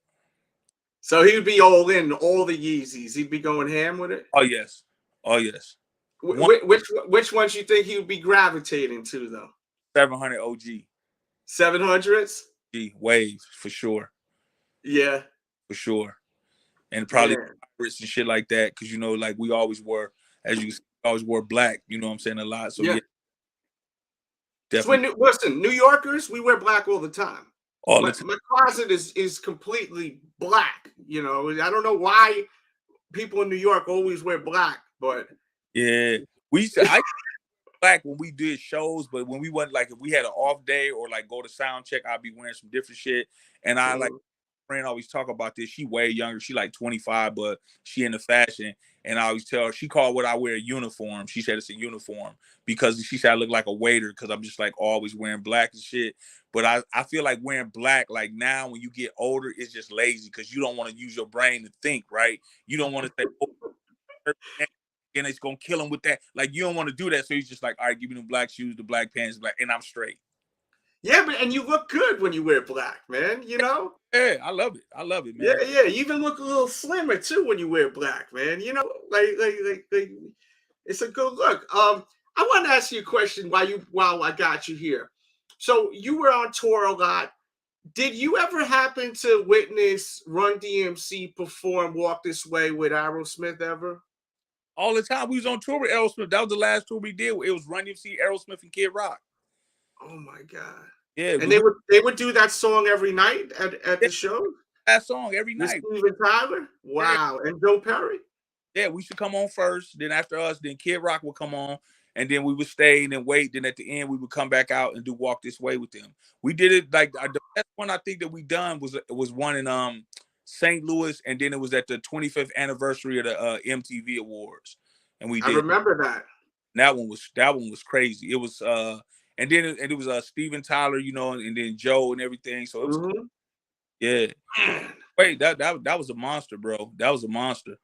So he would be all in all the Yeezys. He'd be going ham with it. Oh yes, oh yes. Which ones you think he would be gravitating to though? 700 OG. 700s. Waves for sure. Yeah, for sure. And probably pirates and shit like that, because you know, like we always wore, as you always wore black. You know what I'm saying, a lot. So yeah. Definitely. Listen, New Yorkers, we wear black all the time. My closet is completely black. You know, I don't know why people in New York always wear black, but yeah, we used to. I black when we did shows, but when we went, like, if we had an off day or like go to sound check, I'd be wearing some different shit. And I like friend always talk about this. She way younger. She like 25, but she into fashion. And I always tell her, she called what I wear a uniform. She said it's a uniform because she said I look like a waiter because I'm just like always wearing black and shit. But I feel like wearing black, like now when you get older, it's just lazy because you don't want to use your brain to think, right? You don't want to say, oh, and it's gonna kill him with that. Like you don't want to do that. So he's just like, all right, give me the black shoes, the black pants, black, and I'm straight. Yeah, but and you look good when you wear black, man. You know? Yeah, I love it. I love it, man. Yeah, yeah. You even look a little slimmer too when you wear black, man. You know, like it's a good look. I want to ask you a question while I got you here. So you were on tour a lot. Did you ever happen to witness Run-D.M.C perform "Walk This Way" with Aerosmith ever? All the time. We was on tour with Aerosmith. That was the last tour we did. It was Run-D.M.C, Aerosmith, and Kid Rock. Oh my God. Yeah. And they would do that song every night at the show? That song every night. Steven Tyler? Wow. Yeah. And Joe Perry? Yeah, we should come on first. Then after us, then Kid Rock would come on. And then we would stay and then wait. Then at the end, we would come back out and do Walk This Way with them. We did it like the best one I think that we done was one in St. Louis, and then it was at the 25th anniversary of the MTV Awards. And we did. I remember that. And that one was crazy. It was and then it was Steven Tyler, you know, and then Joe and everything. So it was cool. Yeah. Wait, that was a monster, bro. That was a monster.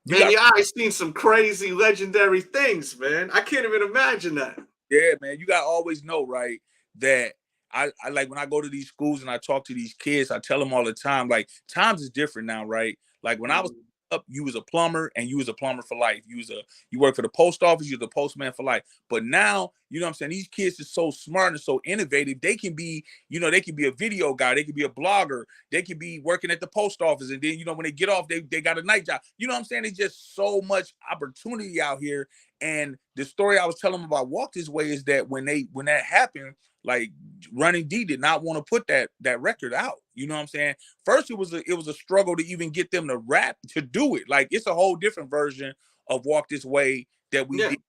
Man, yeah, I've seen some crazy legendary things, man. I can't even imagine that. Yeah, man. You gotta always know, right, that I like when I go to these schools and I talk to these kids, I tell them all the time, like, times is different now, right? Like when I was up, you was a plumber and you was a plumber for life. You work for the post office, you're the postman for life. But now, you know what I'm saying, these kids are so smart and so innovative. They can be, you know, they can be a video guy, they can be a blogger, they can be working at the post office, and then, you know, when they get off, they got a night job. You know what I'm saying? It's just so much opportunity out here. And the story I was telling them about Walk This Way is that when that happened, like Run-D did not want to put that record out. You know what I'm saying? First, it was a struggle to even get them to rap, to do it. Like it's a whole different version of Walk This Way that we did,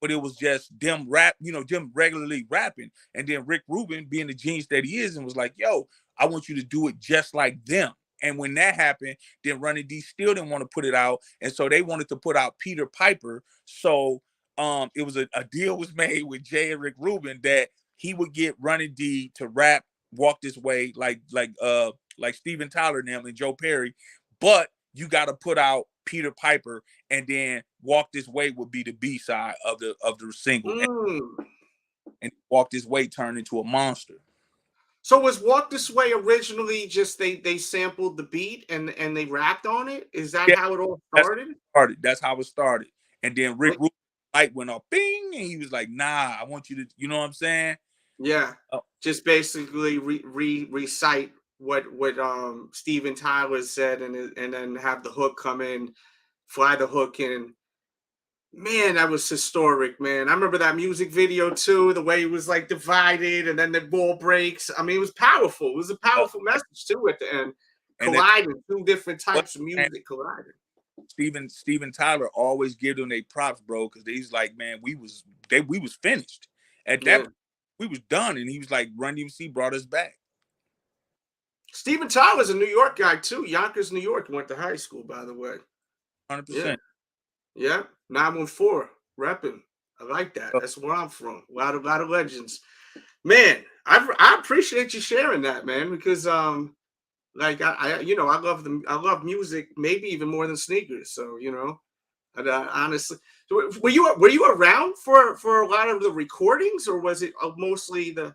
but it was just them rap, you know, them regularly rapping. And then Rick Rubin, being the genius that he is, and was like, yo, I want you to do it just like them. And when that happened, then Run-D still didn't want to put it out. And so they wanted to put out Peter Piper. So it was a deal was made with Jay and Rick Rubin that he would get Run-D to rap Walk This Way like Steven Tyler and them and Joe Perry, but you got to put out Peter Piper, and then Walk This Way would be the B-side of the single. And Walk This Way turned into a monster. So was Walk This Way originally just they sampled the beat and they rapped on it? Is that how it all started? That's how it started. And then Rick Rubin light went off, bing, and he was like, nah, I want you to, you know what I'm saying? Yeah. Just basically recite what Steven Tyler said and then have the hook come in, fly the hook in. Man, that was historic, man. I remember that music video too, the way it was like divided and then the ball breaks. I mean, it was powerful. It was a powerful message too at the end. Colliding, two different types of music colliding. Steven Tyler always give them their props, bro, because he's like, man, we was finished at that. We was done, and he was like, Run-D.M.C brought us back. Steven Tyler's a New York guy too. Yonkers, New York. Went to high school, by the way. 100%. Yeah. 914 repping. I like that. That's where I'm from. A lot of legends. Man, I appreciate you sharing that, man, because like I love music maybe even more than sneakers. So honestly, were you around for a lot of the recordings, or was it mostly the?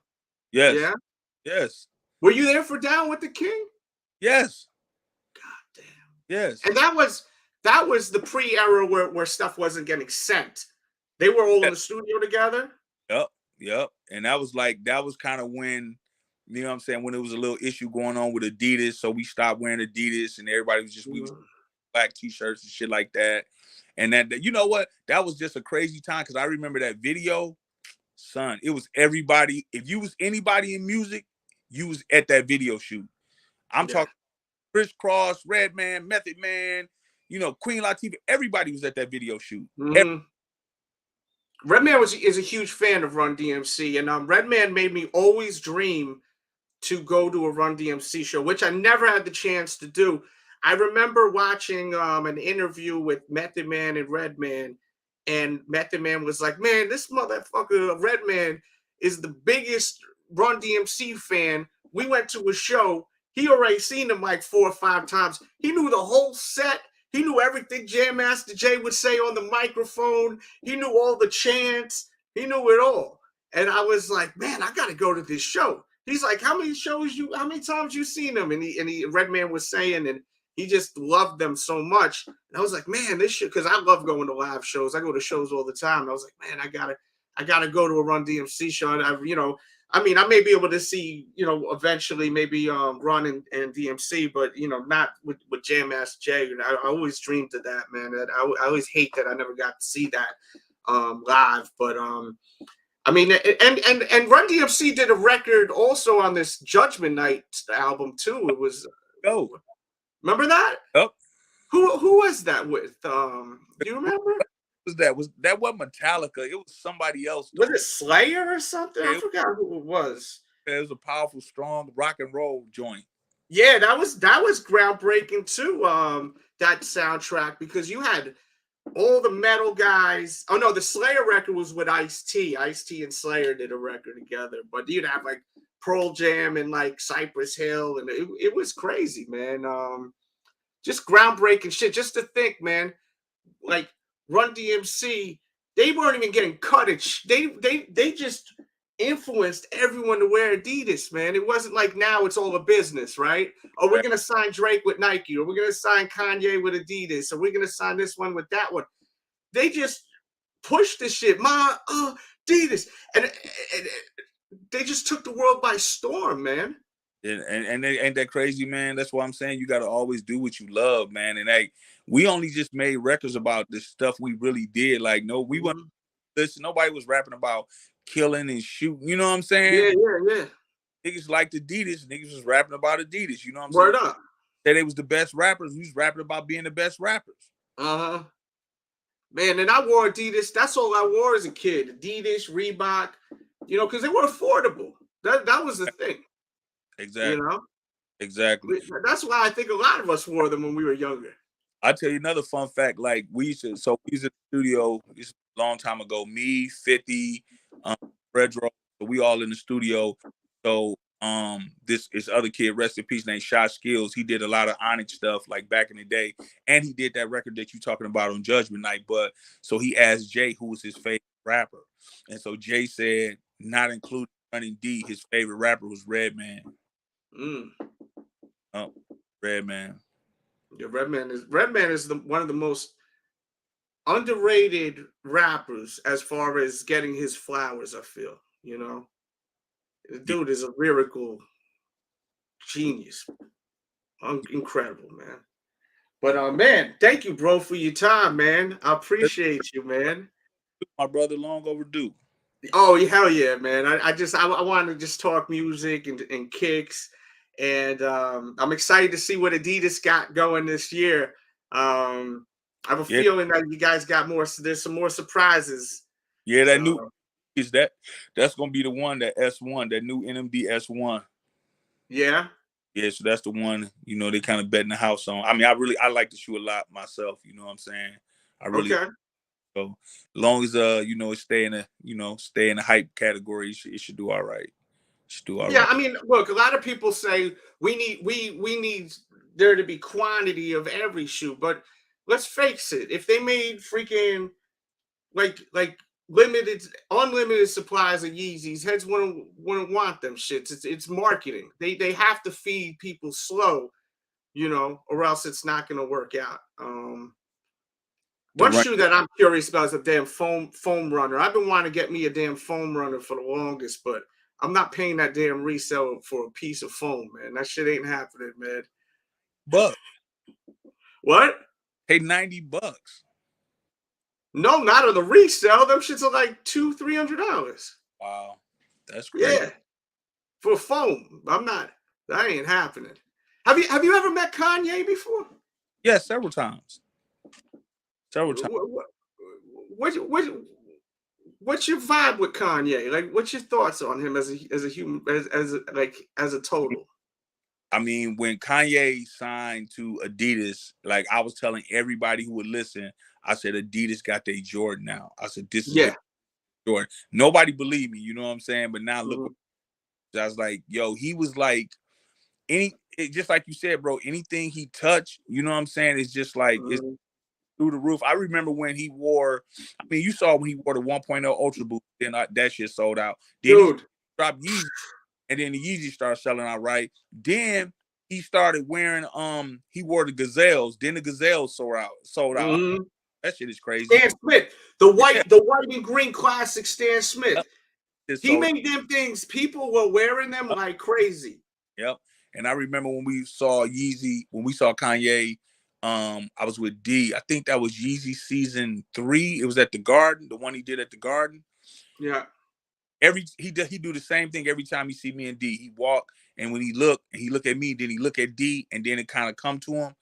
Yes. Yeah. Yes. Were you there for Down with the King? Yes. God damn. Yes. And that was the pre-era where stuff wasn't getting sent. They were all in the studio together. Yep. And that was kind of when, you know what I'm saying, when there was a little issue going on with Adidas. So we stopped wearing Adidas, and everybody was just, we was black t-shirts and shit like that. And that, you know what? That was just a crazy time, because I remember that video, son. It was everybody. If you was anybody in music, you was at that video shoot. I'm talking Chris Cross, Redman, Method Man, Queen Latifah. Everybody was at that video shoot. Redman is a huge fan of Run-D.M.C, and Redman made me always dream to go to a Run-D.M.C show, which I never had the chance to do. I remember watching an interview with Method Man and Redman, and Method Man was like, man, this motherfucker Redman is the biggest Run-D.M.C fan. We went to a show. He already seen him like 4 or 5 times. He knew the whole set. He knew everything Jam Master Jay would say on the microphone. He knew all the chants. He knew it all. And I was like, man, I got to go to this show. He's like, how many times you seen him? And Redman was saying, and he just loved them so much. And I was like, man, this shit, because I love going to live shows. I go to shows all the time. And I was like, man, I gotta go to a Run-D.M.C show. And I may be able to see, eventually maybe Run and DMC, but not with Jam Master Jay. I always dreamed of that, man. I always hate that I never got to see that live. But and Run-D.M.C did a record also on this Judgment Night album too. It was remember that? Yep. Who was that with? Do you remember? That wasn't Metallica. It was somebody else. Was it Slayer or something? I forgot who it was. It was a powerful, strong rock and roll joint. Yeah, that was groundbreaking too. That soundtrack, because you had all the metal guys. Oh no, the Slayer record was with Ice-T. Ice-T and Slayer did a record together. But you'd have like Pearl Jam and like Cypress Hill, and it was crazy, man. Just groundbreaking shit. Just to think, man, like Run-D.M.C, they weren't even getting cut. They just influenced everyone to wear Adidas, man. It wasn't like now it's all a business, right? Oh, we're gonna sign Drake with Nike, or we're gonna sign Kanye with Adidas, or we're gonna sign this one with that one. They just pushed this shit, Adidas, and they just took the world by storm, man. And they, ain't that crazy, man? That's why I'm saying you got to always do what you love, man. And we only just made records about the stuff we really did. Like, no, we weren't. Listen, nobody was rapping about killing and shooting. You know what I'm saying? Yeah. Niggas liked Adidas. Niggas was rapping about Adidas. You know what I'm saying? Word up. That they was the best rappers. We was rapping about being the best rappers. Man, and I wore Adidas. That's all I wore as a kid. Adidas, Reebok. Because they were affordable. That was the thing. Exactly. Exactly. That's why I think a lot of us wore them when we were younger. I'll tell you another fun fact. Like we used to in the studio, it's a long time ago. Me, 50, Fredro, we all in the studio. So this other kid, rest in peace, named Shot Skills. He did a lot of Onyx stuff like back in the day. And he did that record that you're talking about on Judgment Night. But so he asked Jay who was his favorite rapper. And so Jay said, not including Run-D, his favorite rapper was Redman. Oh, Redman. Yeah, Redman is one of the most underrated rappers as far as getting his flowers, I feel. The dude is a lyrical genius. Incredible, man. But man, thank you, bro, for your time, man. I appreciate you, man. My brother, long overdue. Oh, hell yeah, man. I want to just talk music and kicks. And I'm excited to see what Adidas got going this year. I have a feeling that you guys got more. There's some more surprises. Yeah, that new is that's gonna be the one, that S1, that new NMD S1. Yeah. Yeah, so that's the one, you know, they kind of betting the house on. I mean, I like the shoe a lot myself, you know what I'm saying? I really so as long as you know, it stay in the hype category, it should do all right. Yeah, I mean, look, a lot of people say we need there to be quantity of every shoe, but let's face it, if they made freaking like unlimited supplies of Yeezys, heads wouldn't want them shits. It's marketing. They have to feed people slow, you know, or else it's not going to work out. One shoe that I'm curious about is a damn foam runner. I've been wanting to get me a damn foam runner for the longest, but I'm not paying that damn resale for a piece of foam, man. That shit ain't happening, man. But what? Hey, $90. No, not on the resale. Them shits are like $200-$300. Wow, that's crazy. Yeah, for foam. That ain't happening. Have you ever met Kanye before? Yeah, several times. Several times. What's your vibe with Kanye? Like, what's your thoughts on him as a human, as a total? I mean, when Kanye signed to Adidas, like I was telling everybody who would listen, I said Adidas got their Jordan now. I said this is Jordan. Nobody believed me, you know what I'm saying? But now look, I was like, yo, he was like just like you said, bro. Anything he touched, you know what I'm saying? It's just like it's through the roof. I remember when he wore. I mean, you saw when he wore the 1.0 Ultra Boost, then that shit sold out. Then he dropped Yeezy. And then the Yeezy started selling out, right? Then he started wearing, he wore the Gazelles. Then the Gazelles sold out. That shit is crazy. Stan Smith, the white and green classic Stan Smith. He made them things. People were wearing them like crazy. Yep. And I remember when we saw Yeezy, when we saw Kanye, I was with D. I think that was Yeezy season 3. It was at the Garden, the one he did at the Garden. Yeah. He do the same thing every time he see me and D. He walk, and when he look at me, then he look at D, and then it kind of come to him,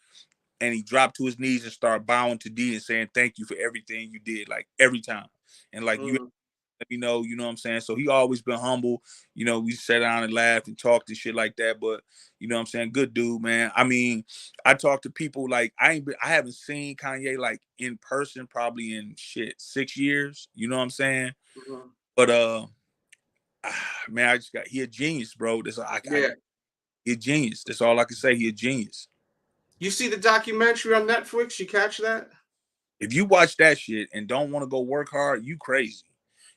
and he dropped to his knees and start bowing to D and saying thank you for everything you did, like every time. And like you let me know, you know what I'm saying? So he always been humble. You know, we sat down and laughed and talked and shit like that. But you know what I'm saying? Good dude, man. I mean, I talk to people like I haven't seen Kanye like in person probably in 6 years. You know what I'm saying? But man, he a genius, bro. He a genius. That's all I can say. He a genius. You see the documentary on Netflix? You catch that? If you watch that shit and don't want to go work hard, you crazy.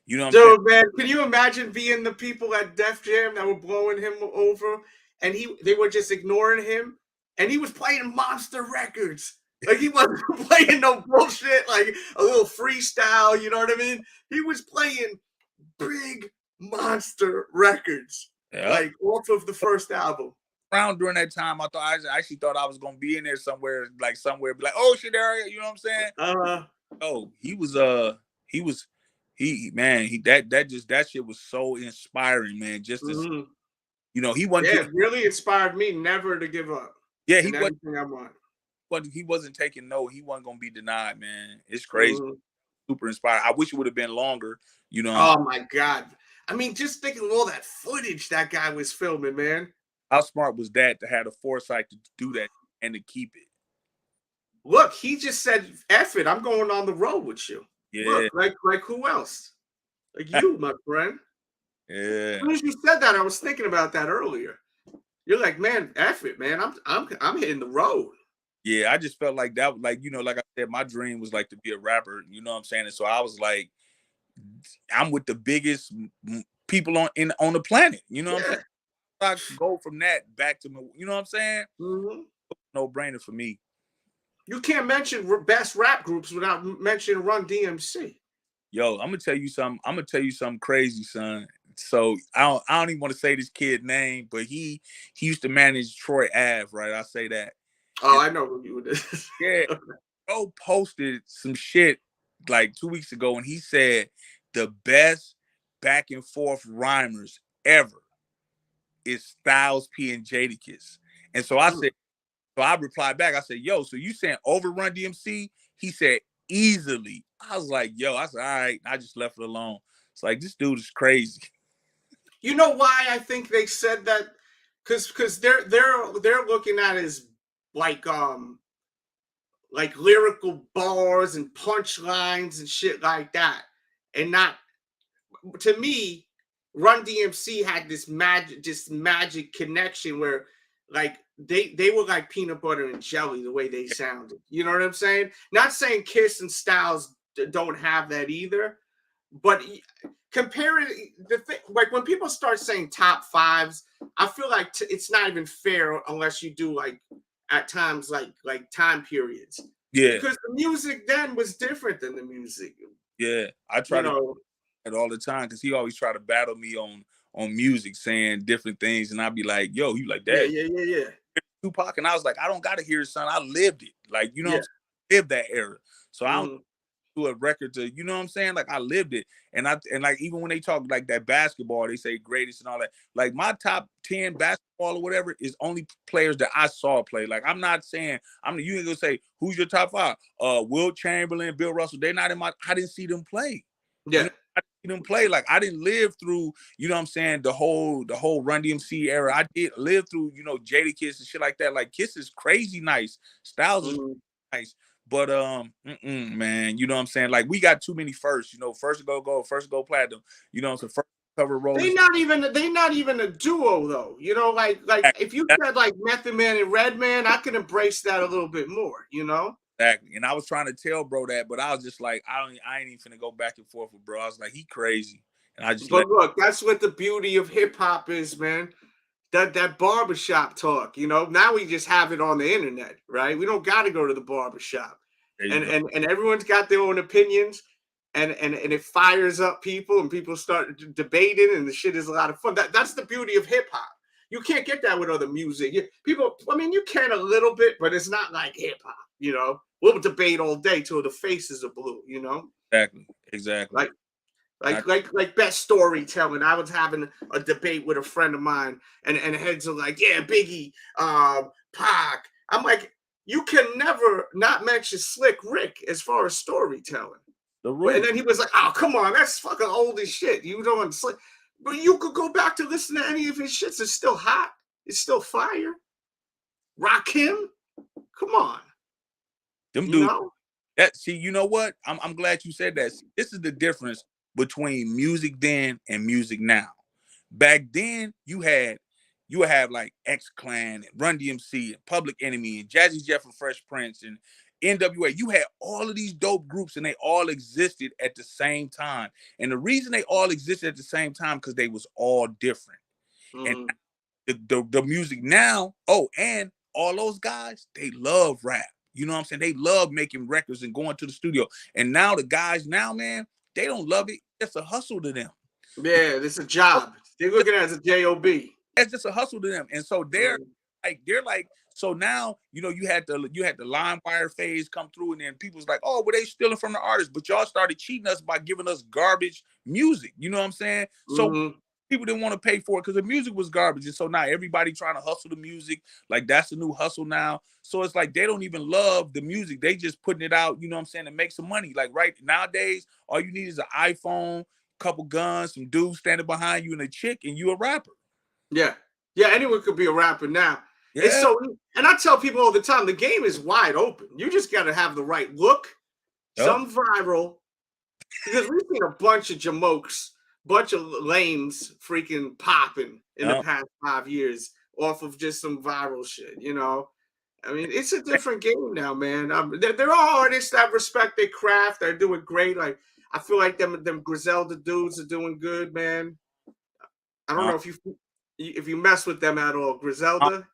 You know what I'm saying? Man, can you imagine being the people at Def Jam that were blowing him over, and they were just ignoring him, and he was playing monster records. Like he wasn't playing no bullshit, like a little freestyle. You know what I mean? He was playing big monster records, like off of the first album. Around during that time, I actually thought I was gonna be in there somewhere, be like, oh shit, area, you know what I'm saying? Oh, that shit was so inspiring, man. Just to, you know, he wasn't. Yeah, it really inspired me never to give up. Yeah, he wasn't. I want. But he wasn't taking no. He wasn't gonna be denied, man. It's crazy. Super inspired. I wish it would have been longer. You know. Oh my God. I mean, just thinking of all that footage that guy was filming, man. How smart was that to have the foresight to do that and to keep it? Look, he just said, F it, I'm going on the road with you. Yeah. Look, like who else? Like you, my friend. Yeah. As soon as you said that, I was thinking about that earlier. You're like, man, F it, man. I'm hitting the road. Yeah, I just felt like that, like, you know, like I said, my dream was like to be a rapper, you know what I'm saying? And so I was like, I'm with the biggest people on the planet, you know what I'm saying? I go from that back to, you know what I'm saying? No brainer for me. You can't mention best rap groups without mentioning Run-D.M.C. Yo, I'm gonna tell you something crazy, son. So I don't even want to say this kid's name, but he used to manage Troy Ave, right? I say that. Oh, I know who you would. Yeah, Bro posted some shit like 2 weeks ago, and he said the best back and forth rhymers ever is Styles P and Jadakiss. And so I said, so I replied back, I said, yo, so you saying over Run-D.M.C, He said, easily. I was like, yo, I said, all right. I just left it alone. It's like, this dude is crazy. You know why I think they said that? Because they're looking at it as like lyrical bars and punchlines and shit like that. And not, to me, Run-D.M.C had this magic connection where like they were like peanut butter and jelly the way they sounded. You know what I'm saying? Not saying Kiss and Styles don't have that either, but comparing the thing, like when people start saying top fives, I feel like it's not even fair unless you do like at times like time periods. Yeah, because the music then was different than the music. Yeah, I try to it all the time because he always try to battle me on music, saying different things, and I'd be like, "Yo, you like that?" Yeah. Tupac, and I was like, "I don't gotta hear it, son. I lived it. Like, you know, what I'm saying? I lived that era, so I don't do a record to, you know what I'm saying? Like, I lived it, and like even when they talk like that basketball, they say greatest and all that. Like my top 10 basketball or whatever is only players that I saw play. Like I'm not saying you ain't gonna say who's your top 5. Wilt Chamberlain, Bill Russell. They're not in my. I didn't see them play. Yeah. You know, I didn't see them play. Like I didn't live through, you know what I'm saying, the whole Run-D.M.C era. I did live through, you know, Jadakiss and shit like that. Like Kiss is crazy nice. Styles is nice. But man, you know what I'm saying? Like we got too many firsts, you know, first to go, first to go platinum, you know, so first cover roll. They not even a duo though. You know, like if you said like Method Man and Redman, I could embrace that a little bit more, you know? Exactly. And I was trying to tell bro that, but I was just like, I ain't even finna go back and forth with bro. I was like, he crazy. And I just look, that's what the beauty of hip hop is, man. That barbershop talk, you know. Now we just have it on the internet, right? We don't got to go to the barbershop, and everyone's got their own opinions, and it fires up people, and people start debating, and the shit is a lot of fun. That's the beauty of hip hop. You can't get that with other music. You can a little bit, but it's not like hip hop. You know, we'll debate all day till the faces are blue. You know, exactly. Like best storytelling. I was having a debate with a friend of mine, and heads are like, yeah, Biggie, Pac. I'm like, you can never not mention Slick Rick as far as storytelling. And then he was like, oh, come on, that's fucking old as shit. You don't want Slick, but you could go back to listen to any of his shits. It's still hot. It's still fire. Rock him. Come on. Them dudes. See, you know what? I'm glad you said that. This is the difference between music then and music now. Back then, you would have like X-Clan and Run-D.M.C and Public Enemy and Jazzy Jeff and Fresh Prince and NWA. You had all of these dope groups and they all existed at the same time. And the reason they all existed at the same time because they was all different. And the music now, and all those guys, they love rap. You know what I'm saying? They love making records and going to the studio. And now the guys now, man, they don't love it. It's a hustle to them. Yeah, it's a job. They're looking at it as a job. It's just a hustle to them. And so they're like, so now, you know, you had the LimeWire phase come through, and then people's like, oh, well, they stealing from the artists, but y'all started cheating us by giving us garbage music. You know what I'm saying? So people didn't want to pay for it because the music was garbage. And so now everybody trying to hustle the music. Like that's the new hustle now. So it's like they don't even love the music. They just putting it out, you know what I'm saying, to make some money. Like right nowadays, all you need is an iPhone, couple guns, some dudes standing behind you and a chick, and you a rapper. Yeah. Yeah, anyone could be a rapper now. Yeah. It's so, and I tell people all the time, the game is wide open. You just got to have the right look, some viral, because we've seen a bunch of jamokes, bunch of lames freaking popping in the past 5 years off of just some viral shit, you know? I mean, it's a different game now, man. There are artists that respect their craft. They're doing great. Like, I feel like them Griselda dudes are doing good, man. I don't know if you mess with them at all. Griselda?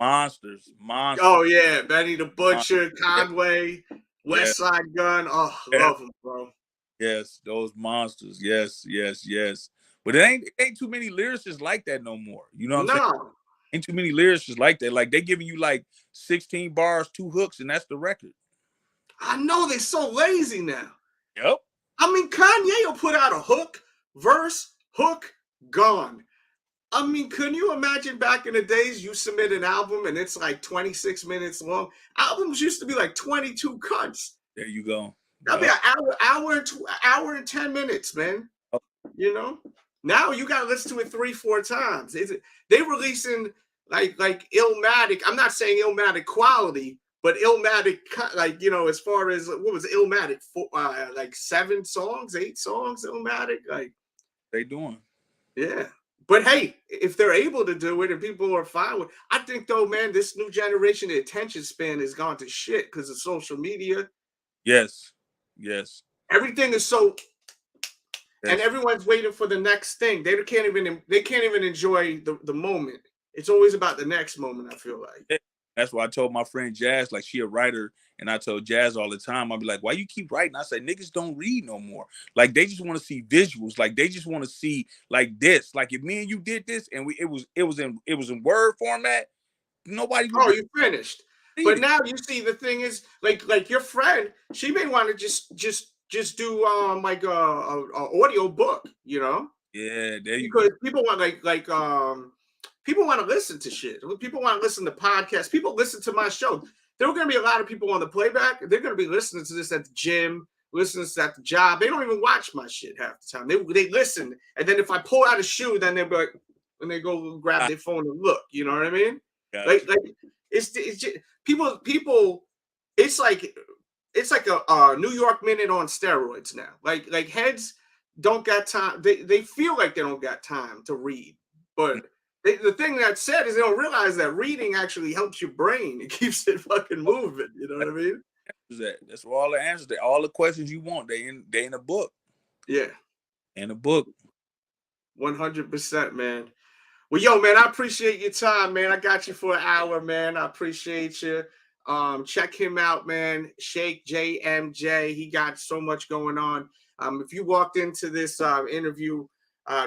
Monsters. Oh, yeah. Benny the Butcher, Conway, West Side Gun. Oh, love them, bro. Yes, those monsters. Yes. But it ain't too many lyricists like that no more. You know what I'm saying? Ain't too many lyricists like that. Like they giving you like 16 bars, 2 hooks, and that's the record. I know they're so lazy now. Yep. I mean, Kanye will put out a hook, verse, hook, gone. I mean, can you imagine back in the days you submit an album and it's like 26 minutes long? Albums used to be like 22 cuts. There you go. That'll be an hour and 10 minutes, man. Oh. You know, now you gotta listen to it 3-4 times. They releasing like Illmatic. I'm not saying Illmatic quality, but Illmatic, like, you know, as far as what was Illmatic, like 7 songs, 8 songs, Illmatic, like they doing. Yeah. But hey, if they're able to do it and people are fine with it, I think though, man, this new generation, the attention span has gone to shit because of social media. Yes. Yes. Everything is so, and everyone's waiting for the next thing. They can't even enjoy the moment. It's always about the next moment, I feel like. That's why I told my friend Jazz, like, she a writer, and I told Jazz all the time, I'd be like, why you keep writing? I said, niggas don't read no more. Like, they just want to see visuals. Like, they just want to see like this. Like, if me and you did this and it was in word format, nobody would. Oh, you finished. But now you see, the thing is, like your friend, she may want to just do like a audio book, you know? Yeah, there you because go. People want people want to listen to shit. People want to listen to podcasts. People listen to my show. There are going to be a lot of people on the playback. They're going to be listening to this at the gym, listening to this at the job. They don't even watch my shit half the time. They listen, and then if I pull out a shoe, then they'll be like, when they go grab their phone and look. You know what I mean? Gotcha. Like it's just, people. It's like a New York Minute on steroids now. Like heads don't got time. They feel like they don't got time to read, but the thing that's said is they don't realize that reading actually helps your brain. It keeps it fucking moving. You know what I mean? That's where all the answers. All the questions you want, they in a book. Yeah, in a book. 100%, man. Well, yo, man, I appreciate your time, man. I got you for an hour, man. I appreciate you. Check him out, man. Shake JMJ. He got so much going on. If you walked into this interview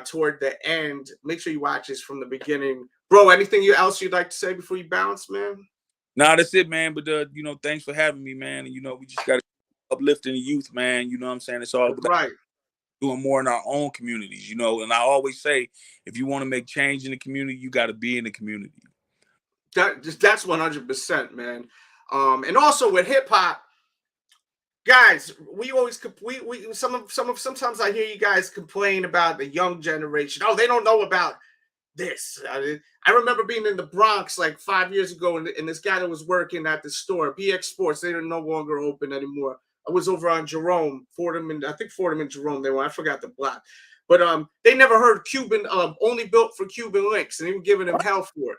toward the end, make sure you watch this from the beginning. Bro, anything else you'd like to say before you bounce, man? Nah, that's it, man. But you know, thanks for having me, man. And you know, we just got to uplifting the youth, man. You know what I'm saying? It's all about right. Doing more in our own communities, you know. And I always say, if you want to make change in the community, you got to be in the community. That's 100%, man. And also with hip hop, guys, we always sometimes I hear you guys complain about the young generation. Oh, they don't know about this. I remember being in the Bronx like 5 years ago, and this guy that was working at the store, BX Sports, they are no longer open anymore. I was over on Jerome, Fordham and Jerome. I forgot the block, but they never heard Cuban, only built for Cuban links, and they were giving him hell for it.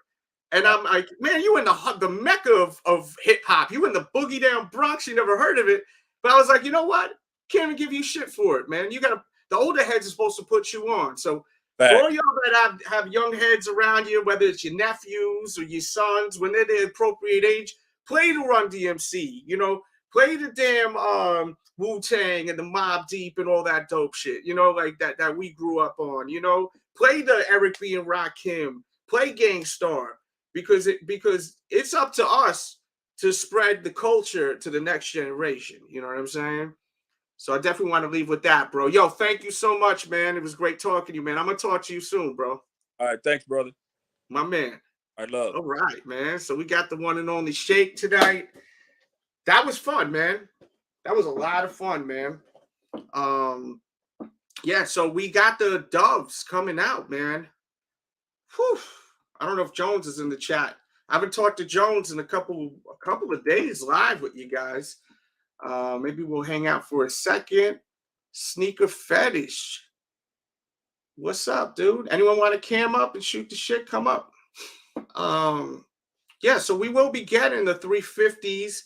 And I'm like, man, you in the mecca of hip hop. You in the boogie down Bronx. You never heard of it. But I was like, you know what? Can't even give you shit for it, man. The older heads are supposed to put you on. So for all y'all that have young heads around you, whether it's your nephews or your sons, when they're the appropriate age, play the Run-D.M.C. You know, play the damn Wu-Tang and the Mobb Deep and all that dope shit. You know, like that we grew up on. You know, play the Eric B. and Rakim. Play Gangstar. Because it's up to us to spread the culture to the next generation. You know what I'm saying? So I definitely want to leave with that, bro. Yo, thank you so much, man. It was great talking to you, man. I'm going to talk to you soon, bro. All right. Thanks, brother. My man. I love it. All right, man. So we got the one and only Shake tonight. That was fun, man. That was a lot of fun, man. Yeah, so we got the Doves coming out, man. Whew. I don't know if Jones is in the chat. I haven't talked to Jones in a couple of days live with you guys. Maybe we'll hang out for a second. Sneaker Fetish. What's up, dude? Anyone want to cam up and shoot the shit? Come up. Yeah, so we will be getting the 350s.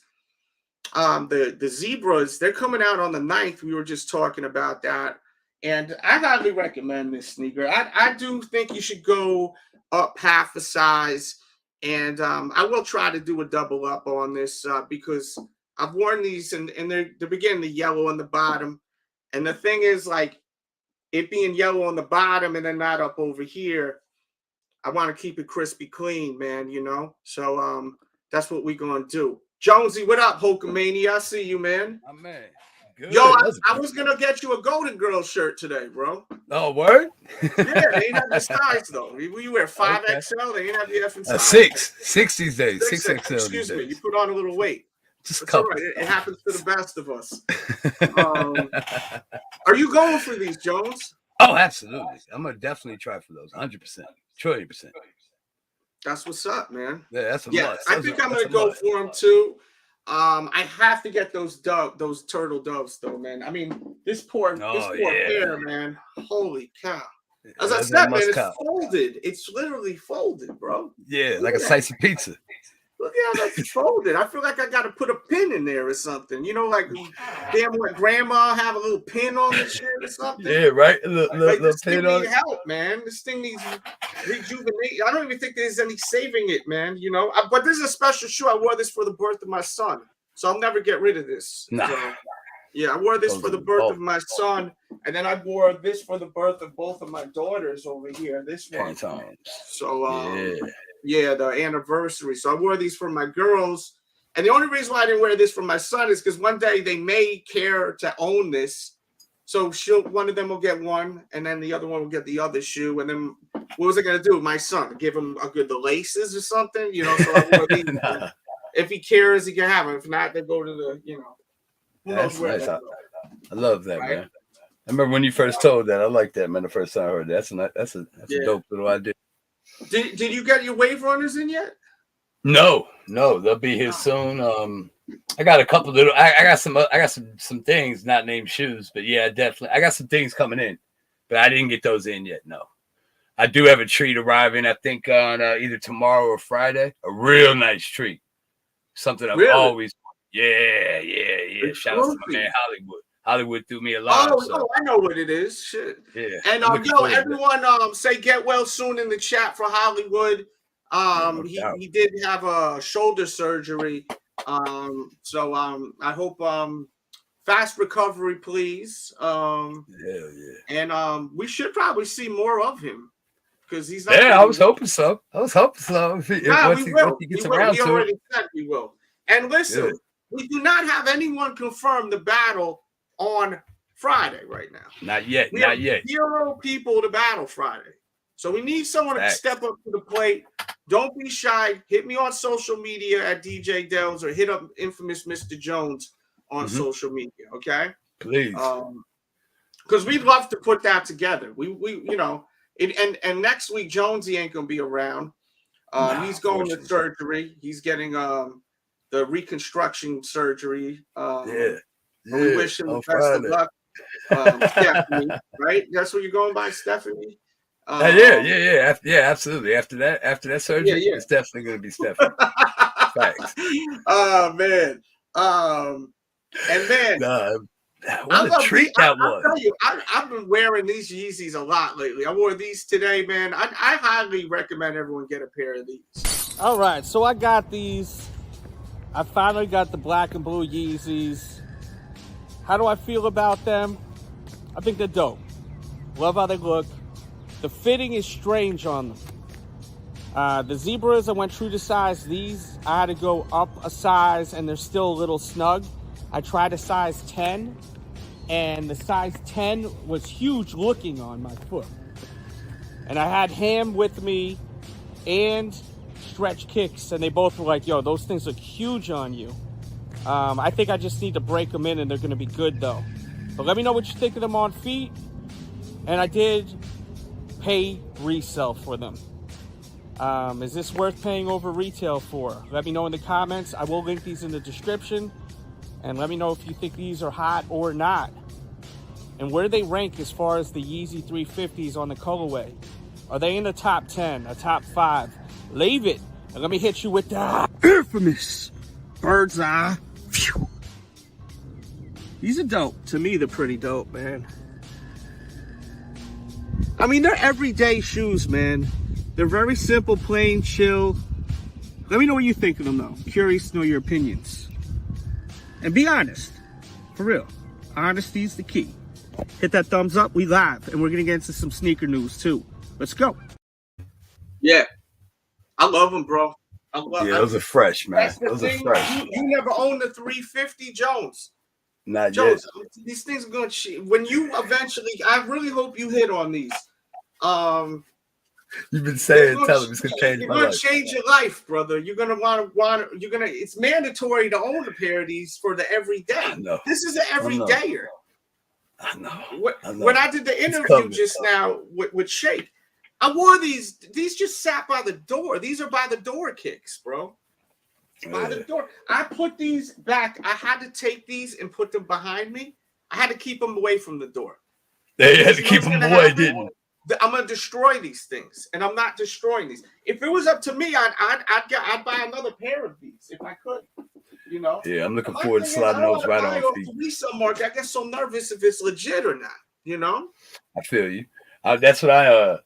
The Zebras, they're coming out on the 9th. We were just talking about that. And I highly recommend this sneaker. I do think you should go up half a size, and I will try to do a double up on this because I've worn these and they're beginning to yellow on the bottom. And the thing is, like, it being yellow on the bottom and then not up over here, I want to keep it crispy clean, man, you know? So that's what we're going to do. Jonesy, what up, Hulkamania? I see you, man. Oh, man. Good. Yo, I was going to get you a Golden Girl shirt today, bro. Oh, word? Yeah, they ain't have the size, though. You wear 5XL, they ain't have the F and size. 6 these days. 6XL. Excuse me, you put on a little weight. Just a It's all couple. right. It happens to the best of us. Are you going for these, Jones? Oh, absolutely. I'm gonna definitely try for those. 100%, trillion%. That's what's up, man. Yeah, that's a must. I think I'm gonna go for them too. I have to get those turtle doves though, man. I mean, this poor pair, man. Holy cow! As I said, man, it's folded. It's literally folded, bro. Yeah, like a slice of pizza. Look at how that's folded. I feel like I got to put a pin in there or something. You know, like damn, what grandma have a little pin on the shit or something. Yeah, right. This thing needs help, man. This thing needs rejuvenate. I don't even think there's any saving it, man. You know, but this is a special shoe. I wore this for the birth of my son, so I'll never get rid of this. Nah. So, yeah, I wore this for the birth of my son, and then I wore this for the birth of both of my daughters over here. This one. So, yeah, the anniversary. So I wore these for my girls. And the only reason why I didn't wear this for my son is because one day they may care to own this. So one of them will get one, and then the other one will get the other shoe. And then what was I going to do? My son, give him the laces or something, you know? So I wore these. If he cares, he can have them. If not, they go to the, you know. That's nice. I love that, right? Man. I remember when you first told that. I like that, man. The first time I heard that. That's a dope little idea. Did you get your wave runners in yet? No, they'll be here soon. I got a couple little. I got some things not named shoes, but yeah, definitely. I got some things coming in, but I didn't get those in yet. No, I do have a treat arriving. I think on either tomorrow or Friday. A real nice treat. Something I've always. Yeah. Shout out to my man Hollywood. Hollywood threw me a lot. Oh, I know what it is. Shit. Yeah. And everyone, say get well soon in the chat for Hollywood. He did have a shoulder surgery. So I hope fast recovery, please. And we should probably see more of him because he's not. Yeah, I was hoping so. Once he gets around to already said we will. And listen, we do not have anyone confirm the battle on Friday right now. Not yet. We have 0 people to battle Friday. So we need someone to step up to the plate. Don't be shy. Hit me on social media at DJ Delz or hit up infamous Mr. Jones on social media, okay? Please. Because we'd love to put that together. We you know, and next week Jonesy ain't gonna be around. He's going to surgery. He's getting the reconstruction surgery. We wish him the best of luck. Stephanie, right? That's what you're going by, Stephanie? Yeah, absolutely. After that surgery, it's definitely going to be Stephanie. Thanks. Oh, man. And then what a treat that was. I'll tell you, I've been wearing these Yeezys a lot lately. I wore these today, man. I highly recommend everyone get a pair of these. All right, so I got these. I finally got the black and blue Yeezys. How do I feel about them? I think they're dope. Love how they look. The fitting is strange on them. The zebras, I went true to size. These, I had to go up a size, and they're still a little snug. I tried a size 10, and the size 10 was huge looking on my foot. And I had Ham with me and Stretch Kicks, and they both were like, yo, those things look huge on you. I think I just need to break them in, and they're going to be good, though. But let me know what you think of them on feet. And I did pay resale for them. Is this worth paying over retail for? Let me know in the comments. I will link these in the description. And let me know if you think these are hot or not. And where they rank as far as the Yeezy 350s on the colorway. Are they in the top 10, a top 5? Leave it. And let me hit you with the infamous bird's eye. Phew. These are dope. To me, they're pretty dope, man. I mean, they're everyday shoes, man. They're very simple, plain, chill. Let me know what you think of them, though. Curious to know your opinions. And be honest. For real. Honesty is the key. Hit that thumbs up. We live. And we're going to get into some sneaker news, too. Let's go. Yeah. I love them, bro. Those are fresh, man. Those are fresh. You never owned the 350, Jones. Not Jones, yet. These things are going to when you eventually, I really hope you hit on these. You've been saying, tell him it's gonna change my life. You're gonna change your life, brother. You're gonna want. You're gonna. It's mandatory to own a pair of these for the everyday. This is an everydayer. I know. When I did the interview just now with Shake, I wore these. These just sat by the door. These are by the door kicks, bro. By the door. I put these back. I had to take these and put them behind me. I had to keep them away from the door. They had to keep them away, didn't you? I'm gonna destroy these things, and I'm not destroying these. If it was up to me, I'd buy another pair of these if I could. You know. Yeah, I'm looking forward to sliding those right on feet. The resale market, I get so nervous if it's legit or not. You know. I feel you. That's what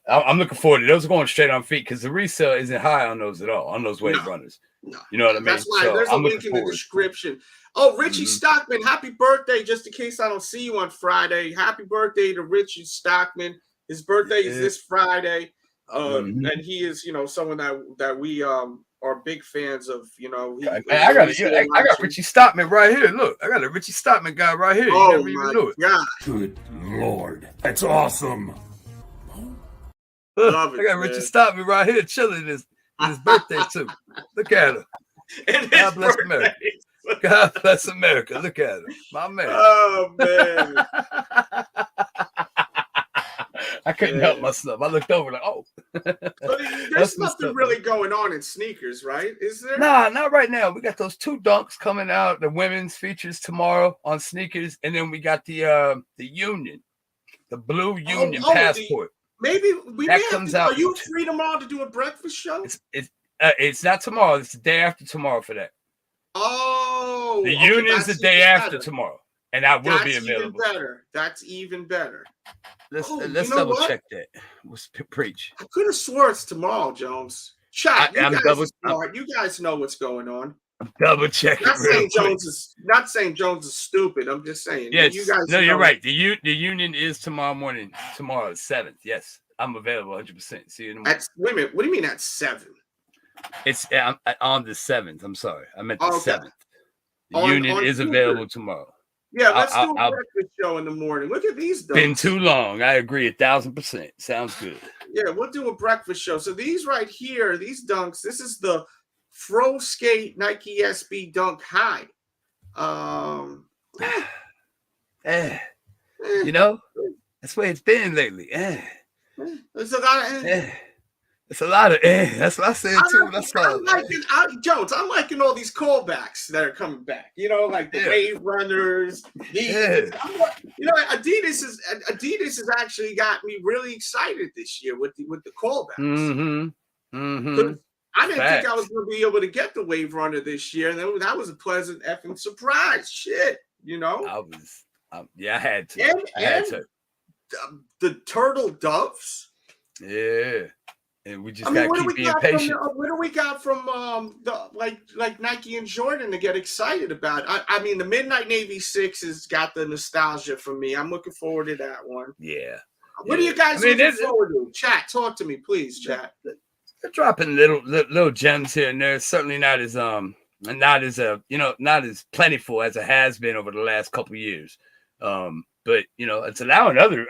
I'm looking forward to. Those are going straight on feet because the resale isn't high on those at all, on those wave runners. No. You know what I mean? That's why there's a link in the description. Oh, Richie Stockman, happy birthday! Just in case I don't see you on Friday, happy birthday to Richie Stockman. His birthday is this Friday, and he is, someone that we are big fans of. I got Richie Stockman right here. Look, I got a Richie Stockman guy right here. Oh my God! Good Lord, that's awesome. Look, I got Richie Stockman right here chilling in his birthday too. Look at him. God bless America. God bless America. Look at him, my man. Oh man. I couldn't help myself. I looked over like, oh. There's nothing really going on in sneakers, right? Is there? Nah, not right now. We got those 2 dunks coming out. The women's features tomorrow on sneakers, and then we got the Union, the blue Union passport. Maybe we may comes have to, out. Are you free tomorrow to do a breakfast show? It's not tomorrow. It's the day after tomorrow for that. Oh, the Union's the day after tomorrow, and I will be available. That's even better. Let's double check that. Let's preach. I could have swore it's tomorrow, Jones. Chat, you guys are smart. You guys know what's going on. I'm double checking. Not saying Jones is stupid. I'm just saying. Yes. You guys. No, you're right. The Union is tomorrow morning. Tomorrow, 7th. Yes, I'm available 100%. See you in the morning. Wait a minute. What do you mean at 7? It's on the 7th. I'm sorry. I meant the 7th. The Union is Tuesday. Available tomorrow. Yeah, let's do a breakfast show in the morning. Look at these dunks. Been too long. I agree 1,000%. Sounds good. Yeah, we'll do a breakfast show. So these right here, these dunks, this is the Fro Skate Nike SB Dunk High. You know, that's where it's been lately. There's a lot of it's a lot of that's what I said too. Jones, I'm liking all these callbacks that are coming back. You know, like the Wave Runners. Adidas has actually got me really excited this year with the callbacks. I didn't think I was going to be able to get the Wave Runner this year, and that was a pleasant effing surprise. Shit, you know. I had to. I had to. The Turtle Doves. Yeah. And we just gotta keep being patient. What do we got from like Nike and Jordan to get excited about? I mean, the Midnight Navy 6 has got the nostalgia for me. I'm looking forward to that one. Yeah. What are you guys looking forward to? Chat, talk to me, please, chat. They're dropping little gems here and there. Certainly not as not as plentiful as it has been over the last couple of years. But it's allowing other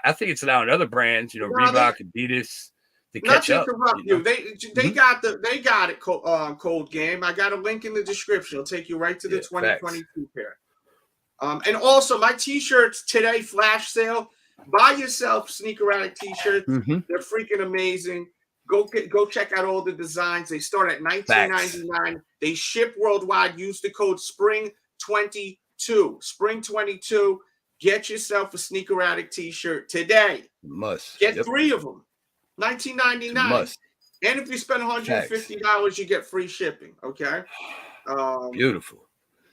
I think it's allowing other brands, Reebok, Adidas. Not to interrupt you. They got it. Cold Game. I got a link in the description. It'll take you right to the 2022 pair. And also my t-shirts today flash sale. Buy yourself Sneaker Addict t-shirts. They're freaking amazing. Go check out all the designs. They start at $19.99. They ship worldwide. Use the code SPRING22. SPRING22. Get yourself a Sneaker Addict t-shirt today. Get 3 of them. $19.99. And if you spend $150, you get free shipping. Okay. Beautiful.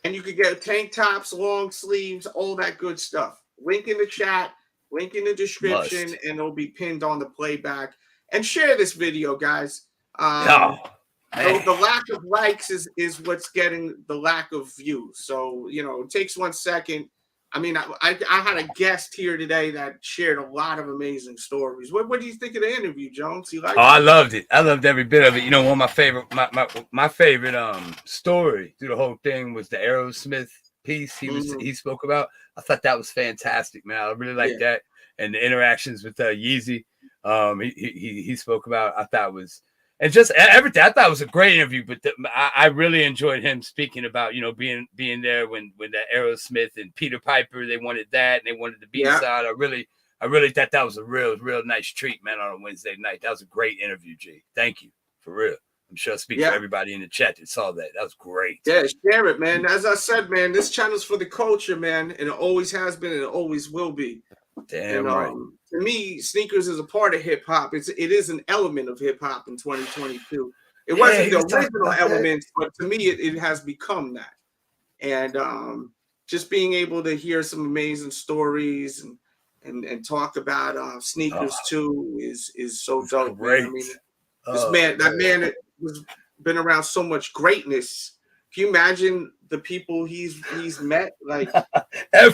And you could get tank tops, long sleeves, all that good stuff. Link in the chat, link in the description, and it'll be pinned on the playback. And share this video, guys. The lack of likes is what's getting the lack of views. So, it takes 1 second. I mean, I had a guest here today that shared a lot of amazing stories. What do you think of the interview, Jones? You like it? I loved it. I loved every bit of it. One of my favorite my favorite story through the whole thing was the Aerosmith piece he spoke about. I thought that was fantastic, man. I really liked that. And the interactions with Yeezy. He spoke about. I thought was and just everything. I thought it was a great interview, but I really enjoyed him speaking about being there when that Aerosmith and Peter Piper, they wanted that and they wanted the B side. I really thought that was a real nice treat, man, on a Wednesday night. That was a great interview, G. Thank you for real. I'm sure I speak for everybody in the chat that saw that. That was great. Yeah, share it, man. As I said, man, this channel's for the culture, man, and it always has been and it always will be. Damn and, right. To me, sneakers is a part of hip hop. It is an element of hip hop in 2022. It wasn't the original elements, but to me, it has become that. And just being able to hear some amazing stories and talk about sneakers too is so dope. Great. I mean, that man has been around so much greatness. Can you imagine the people he's met? Like I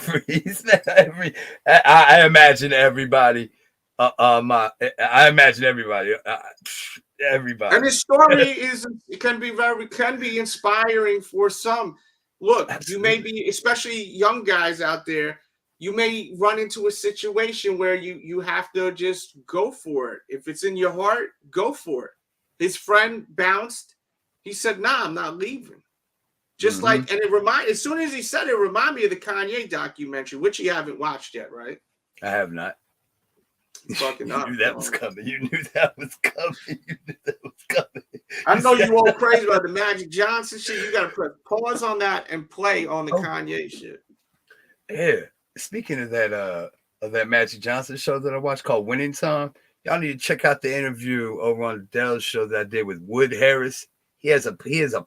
imagine everybody. I imagine everybody. Everybody. And his story can be inspiring for some. Look, you may be, especially young guys out there, you may run into a situation where you have to just go for it. If it's in your heart, go for it. His friend bounced. He said, "Nah, I'm not leaving." Just like, and as soon as he said it, reminded me of the Kanye documentary, which you haven't watched yet, right? I have not. Fucking you knew that was coming. You knew that was coming. I know you all crazy about the Magic Johnson shit. You got to press pause on that and play on the Kanye shit. Yeah. Speaking of that Magic Johnson show that I watched called Winning Time, y'all need to check out the interview over on the Delz show that I did with Wood Harris. He has a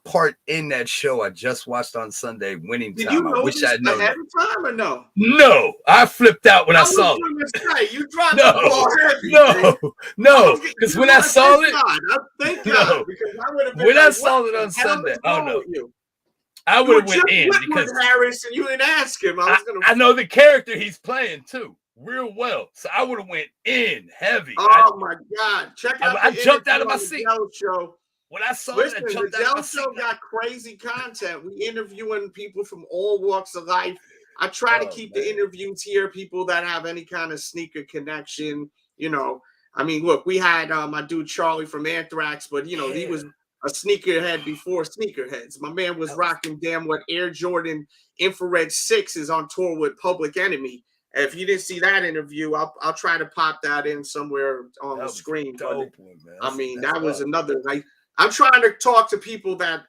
part in that show I just watched on Sunday, Winning Time. Did you know I wish I'd known ahead of time or no? No, I flipped out when I saw it. You dropped the ball heavy. No, because when I saw it, thank God, because I would have been when I saw it on Sunday, I would have went in because Harris and you didn't ask him. I know the character he's playing too real well, so I would have went in heavy. Oh my God! Check out. I jumped out of my seat. Show. When I saw the Delz show got crazy content. We interviewing people from all walks of life. I try to keep the interviews here, people that have any kind of sneaker connection. I mean, look, we had my dude Charlie from Anthrax, but he was a sneakerhead before sneakerheads. My man was rocking damn what Air Jordan Infrared 6s on tour with Public Enemy. If you didn't see that interview, I'll try to pop that in somewhere on the screen. Dope, I mean, that was another like. I'm trying to talk to people that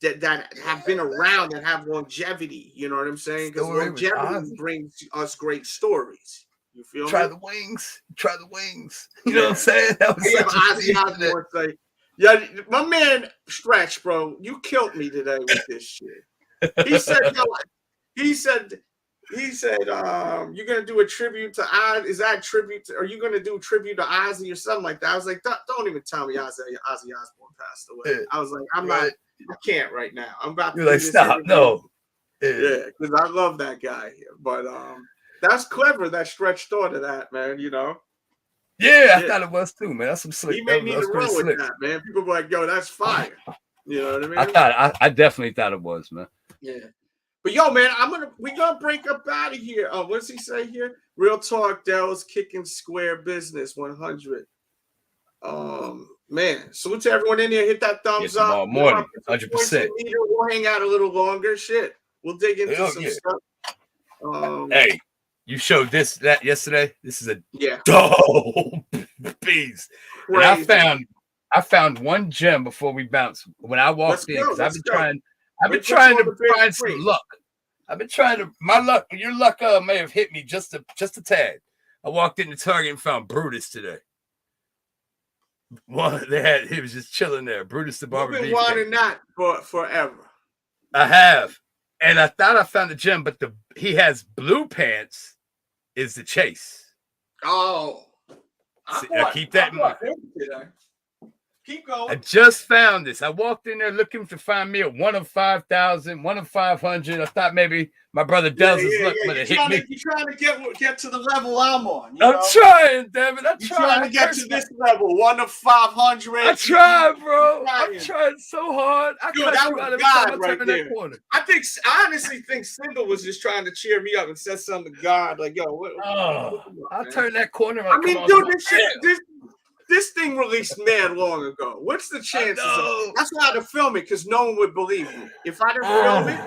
have been around and have longevity. You know what I'm saying? Because longevity brings us great stories. You feel Try me? the wings. You know what I'm saying? That was Ozzy Osbourne say, "Yeah, my man Stretch, bro, you killed me today with this shit." He said, He said, you're gonna do a tribute to Ozzy. Is that tribute? Are you gonna do a tribute to Ozzy or something like that? I was like, don't even tell me Ozzy Osbourne passed away. I was like, I can't right now. I'm about to. You're like, stop, no. Yeah, because I love that guy. But that's clever. That Stretch thought of that, man. Yeah, I thought it was too, man. That's some slick. He made me to run with that, man. People were like, yo, that's fire. You know what I mean? I definitely thought it was, man. Yeah. But yo, man, we're gonna break up out of here. What's he say here? Real talk, Delz, kicking square business 100. Man, salute to everyone in here. Hit that thumbs up. Tomorrow morning, 100%. We'll hang out a little longer. Shit, we'll dig into some stuff. Hey, you showed that yesterday. This is a dope piece. And I found one gem before we bounce. When I walked in, because I've been trying to find some luck. I've been trying to my luck. Your luck may have hit me just a tad. I walked into Target and found Brutus today. He was just chilling there. Brutus the barber. You've been wanting that for forever. I have, and I thought I found the gem, but he has blue pants. Is the chase? Oh, I keep that in mind. Keep going. I just found this. I walked in there looking to find me a 1 of 5,000, 1 of 500. I thought maybe my brother Delz would have hit me. You're trying to get to the level I'm on. I'm trying, damn it. You're trying to get to this level, 1 of 500. I tried, bro. I'm trying so hard. That was God right there. I honestly think Single was just trying to cheer me up and said something to God, like, yo, I'll turn that corner. I mean, dude, This thing released mad long ago. What's the chances? That's why I had to film it, because no one would believe me. If I didn't film it,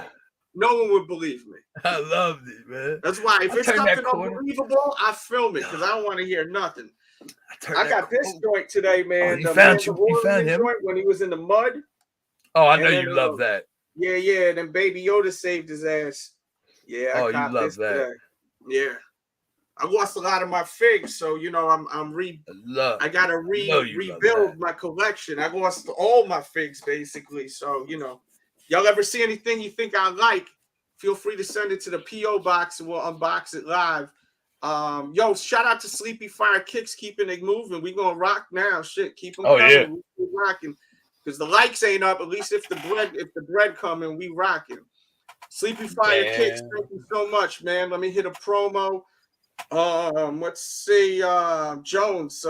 no one would believe me. I loved it, man. That's why if it's something unbelievable, I film it because I don't want to hear nothing. I got this joint today, man. You found him when he was in the mud. Oh, I know you love that. Yeah, yeah. Then Baby Yoda saved his ass. Yeah. Oh, you love that. Today. Yeah. I lost a lot of my figs, so I gotta rebuild my collection. I lost all my figs basically. So y'all ever see anything you think I like? Feel free to send it to the P.O. box and we'll unbox it live. Yo, shout out to Sleepy Fire Kicks, keeping it moving. We gonna rock now. Shit, keep them coming. Yeah. We rocking. Because the likes ain't up. At least if the bread coming, we rocking. Sleepy Fire Kicks, thank you so much, man. Let me hit a promo. Let's see, Jones.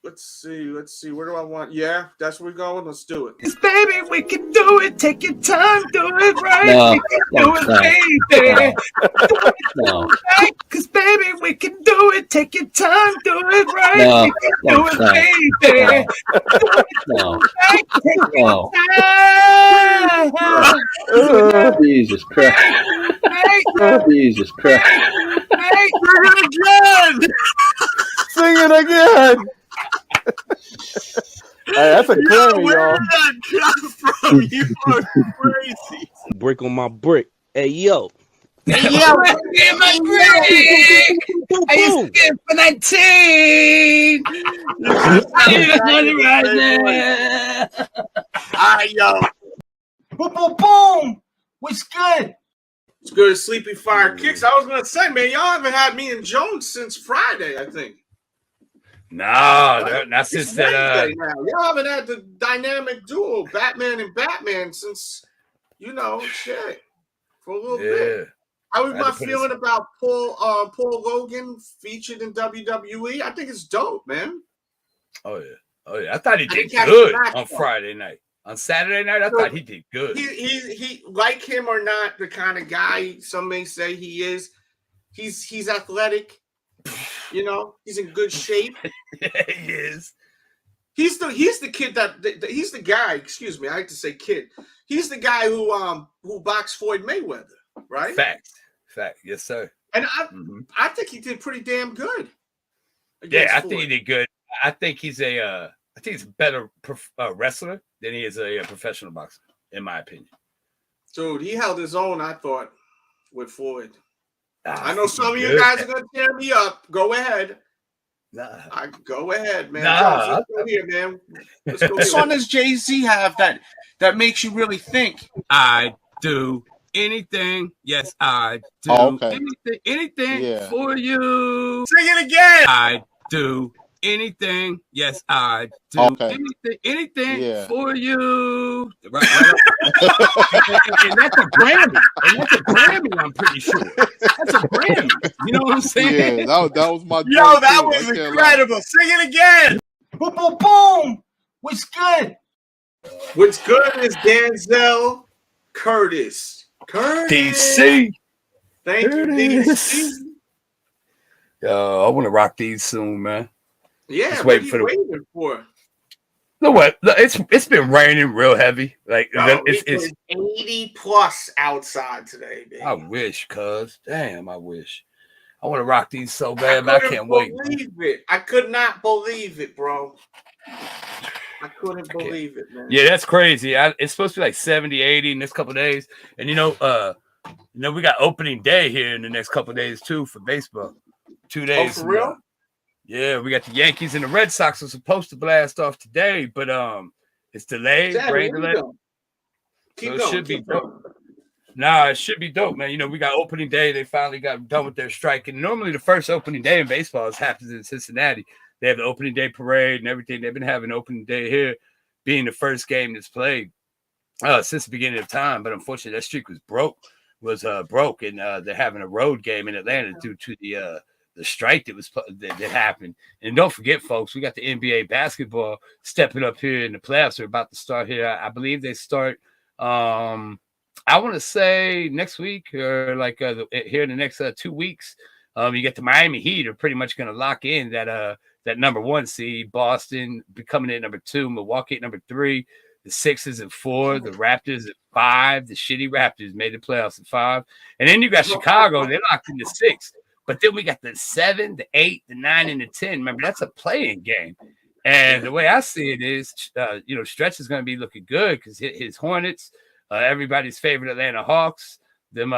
Let's see. Where do I want? Yeah, that's where we're going. Let's do it. Cause baby, we can do it. Take your time, do it right. Do it, baby. No. Cause baby, we can do it. Take your time, do it right. Do it, baby. No. Jesus Christ. Jesus Christ. Sing it again. Hey, that's a Grammy, y'all. Where did that come from? You are crazy. Brick on my brick. Hey, yo. Hey, yo. Get my brick. I used to get for 19. All right, yo. Boom, boom, boom. What's good? It's good. Sleepy Fire Kicks. I was going to say, man, y'all haven't had me and Jones since Friday, I think. No, not since that. Y'all haven't had the dynamic duo, Batman and Batman, since shit, for a little bit. How was my feeling about Paul Logan featured in WWE? I think it's dope, man. Oh yeah. I thought he did good on Friday night. On Saturday night, I thought he did good. He like him or not, the kind of guy some may say he is. He's athletic. He's in good shape. Yeah, he is. He's the kid he's the guy. Excuse me, I like to say kid. He's the guy who boxed Floyd Mayweather, right? Fact. Yes, sir. And I think he did pretty damn good. Yeah, I think he did good. I think he's a better wrestler than he is a professional boxer, in my opinion. Dude, he held his own, I thought, with Floyd. I know some of you guys are going to tear me up. Go ahead. Go ahead, man. Let's go here, man. What song does Jay-Z have that makes you really think? I do anything. Yes, I do anything for you. Sing it again. I do anything. Yes, I do anything for you. Right. And that's a Grammy. I'm pretty sure. That's a Grammy. You know what I'm saying? Yeah, that was my. Yo, that was incredible. Sing it again. Boom, boom, boom. What's good? What's good is Denzel Curtis. DC. Thank you, DC. Yo, I want to rock these soon, man. Yeah, just what are you waiting for? No, what? It's been raining real heavy. Like it's 80 plus outside today, baby. I wish, cuz. Damn, I wish. I want to rock these so bad, but I can't wait. I could not believe it, bro. I couldn't believe it, man. Yeah, that's crazy. It's supposed to be like 70, 80 in this couple of days. And we got opening day here in the next couple of days too for baseball. 2 days. Oh, for real? Yeah, we got the Yankees and the Red Sox are supposed to blast off today, but it's delayed. Rain delayed. Keep so going. It should be dope. Nah, it should be dope, man. We got opening day. They finally got done with their strike. And normally the first opening day in baseball happens in Cincinnati. They have the opening day parade and everything. They've been having opening day here, being the first game that's played since the beginning of time. But unfortunately, that streak was broke, and they're having a road game in Atlanta due to the strike that happened. And don't forget, folks, we got the NBA basketball stepping up here in the playoffs. They're about to start here. I believe they start, I want to say next week or here in the next 2 weeks. You get the Miami Heat are pretty much going to lock in that that #1 seed, Boston becoming at #2, Milwaukee at #3, the Sixers at 4, the Raptors at 5. The shitty Raptors made the playoffs at 5. And then you got Chicago, they locked in the 6. But then we got the 7, the 8, the 9, and the 10. Remember, that's a playing game. And the way I see it is, Stretch is going to be looking good because his Hornets, everybody's favorite Atlanta Hawks, them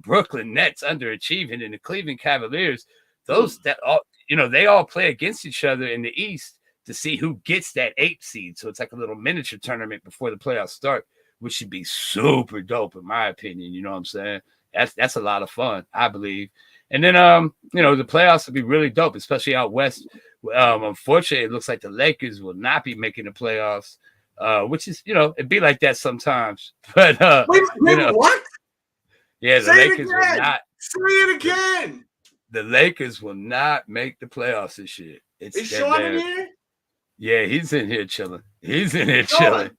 Brooklyn Nets underachieving, and the Cleveland Cavaliers, they all play against each other in the East to see who gets that 8 seed. So it's like a little miniature tournament before the playoffs start, which should be super dope in my opinion. You know what I'm saying? That's a lot of fun, I believe. And then the playoffs will be really dope, especially out west. Unfortunately, it looks like the Lakers will not be making the playoffs, which is, it'd be like that sometimes. But wait, what? Yeah, the Lakers will not. Say it again. The Lakers will not make the playoffs this year. Is Sean in here? Yeah, he's in here chilling. He's in here chilling.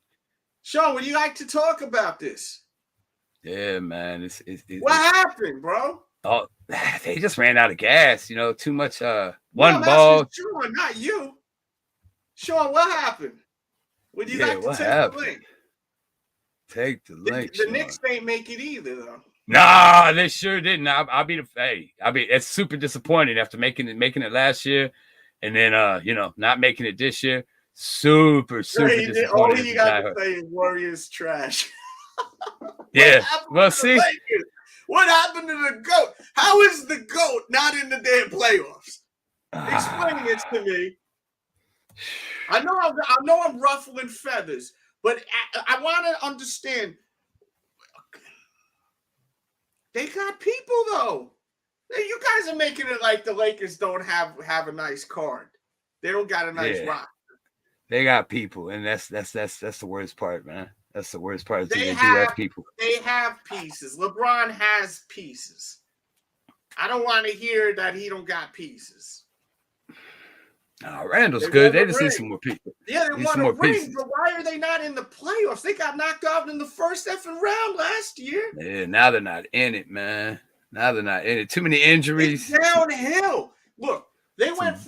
Sean, would you like to talk about this? Yeah, man. What happened, bro? Oh, they just ran out of gas. Too much. One ball. Sean, not you. Sean, what happened? Would you like to take the link? Take the link. The Knicks ain't make it either, though. Nah, they sure didn't. I'll be it's super disappointing after making it last year, and then not making it this year. Super disappointing. All you got to say is Warriors trash. Yeah. Well, see. What happened to the GOAT? How is the GOAT not in the damn playoffs? Explain it to me. I know I'm ruffling feathers, but I want to understand. They got people though. You guys are making it like the Lakers don't have a nice card. They don't got a nice roster. They got people, and that's the worst part, man. That's the worst part. They have people. They have pieces. LeBron has pieces. I don't want to hear that he don't got pieces. Randall's good. They just need some more people. Yeah, they want a ring, but why are they not in the playoffs? They got knocked out in the first effing round last year. Yeah, now they're not in it, man. Now they're not in it. Too many injuries. It's downhill. Look,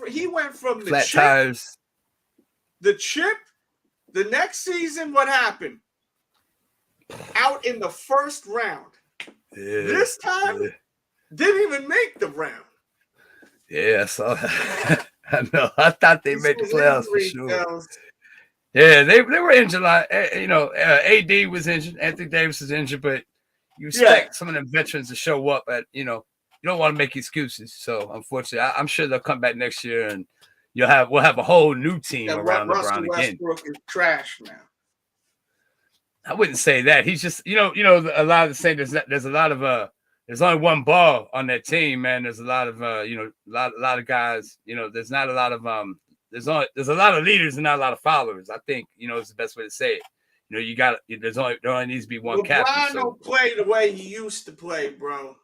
he went from the flat tires. The chip. The next season, what happened? Out in the first round. Yeah, this time, didn't even make the round. Yeah, I saw that. I know. I thought they made the playoffs for sure. Yeah, they were injured a lot. AD was injured. Anthony Davis was injured, but you expect some of them veterans to show up. You don't want to make excuses. So unfortunately, I'm sure they'll come back next year, and we'll have a whole new team around LeBron again. Westbrook is trash now. I wouldn't say that. He's just, a lot of the same. There's a lot of there's only one ball on that team, man. There's a lot of a lot of guys. There's not a lot of there's a lot of leaders and not a lot of followers. I think is the best way to say it. There only needs to be one captain. LeBron don't play the way he used to play, bro.